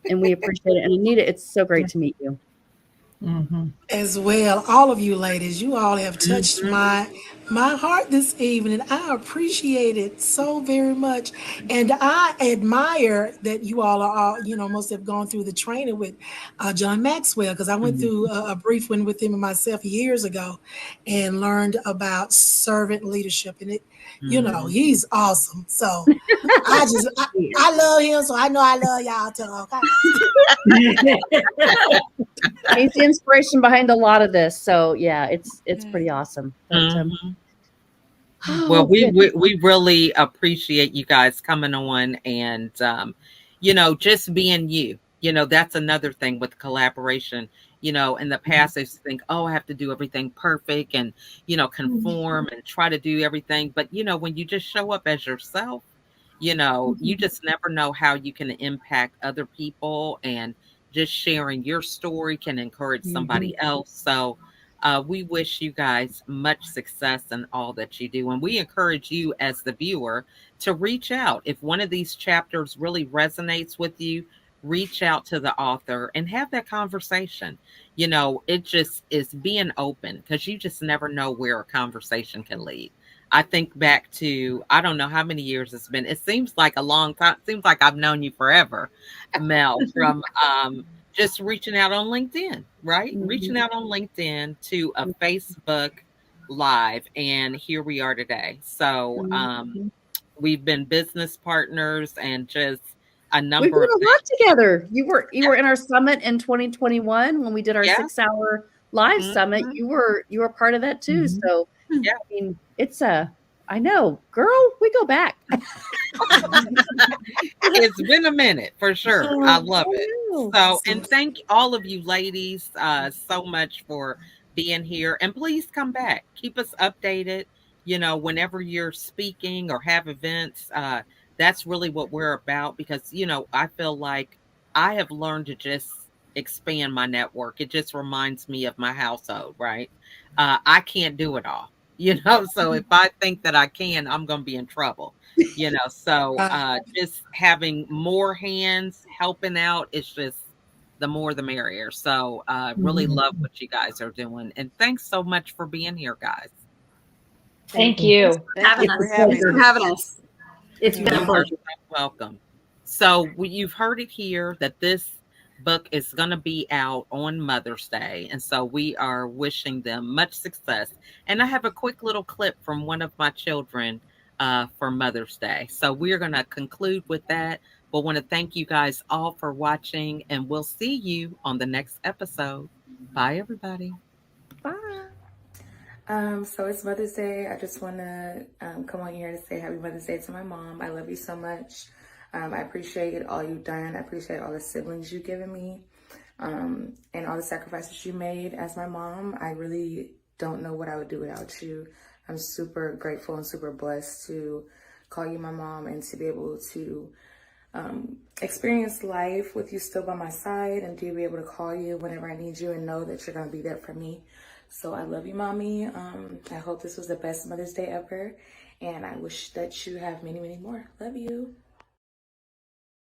And we appreciate it. And Anita, it's so great to meet you.
As well, all of you ladies, you all have touched my heart this evening. I appreciate it so very much, and I admire that you all are all, most have gone through the training with John Maxwell, because I went through a brief one with him and myself years ago, and learned about servant leadership, and it, he's awesome. So I love him, so I know I love y'all too. Okay.
He's the inspiration behind a lot of this. So yeah, it's pretty awesome. But,
well, we really appreciate you guys coming on, and just being you. That's another thing with collaboration. In the past, I used to think, oh, I have to do everything perfect and conform and try to do everything. But when you just show up as yourself, you just never know how you can impact other people, and just sharing your story can encourage somebody else. So we wish you guys much success in all that you do. And we encourage you as the viewer to reach out. If one of these chapters really resonates with you, reach out to the author and have that conversation. It just is being open, because you just never know where a conversation can lead. I think back to, I don't know how many years it's been. It seems like a long time. It seems like I've known you forever, Mel, from just reaching out on LinkedIn, right? Reaching out on LinkedIn to a Facebook Live. And here we are today. So we've been business partners, and just a number
We've done
of
a lot together. You were in our summit in 2021 when we did our 6-hour live summit. You were part of that too. So
yeah,
I mean, I know, girl, we go back.
It's been a minute for sure. I love it. So, and thank all of you ladies so much for being here. And please come back. Keep us updated, whenever you're speaking or have events. That's really what we're about, because, I feel like I have learned to just expand my network. It just reminds me of my household, right? I can't do it all. So if I think that I can, I'm going to be in trouble, so just having more hands helping out, it's just the more the merrier. So really love what you guys are doing. And thanks so much for being here, guys.
Thank you.
Thank you for having us.
It's been a pleasure.
Welcome. So you've heard it here that this book is going to be out on Mother's Day. And so we are wishing them much success. And I have a quick little clip from one of my children for Mother's Day. So we're going to conclude with that. But want to thank you guys all for watching, and we'll see you on the next episode. Bye, everybody.
Bye.
So it's Mother's Day. I just want to come on here to say Happy Mother's Day to my mom. I love you so much. I appreciate all you've done. I appreciate all the siblings you've given me, and all the sacrifices you made as my mom. I really don't know what I would do without you. I'm super grateful and super blessed to call you my mom, and to be able to experience life with you still by my side and to be able to call you whenever I need you and know that you're going to be there for me. So I love you, Mommy. I hope this was the best Mother's Day ever. And I wish that you have many, many more. Love you.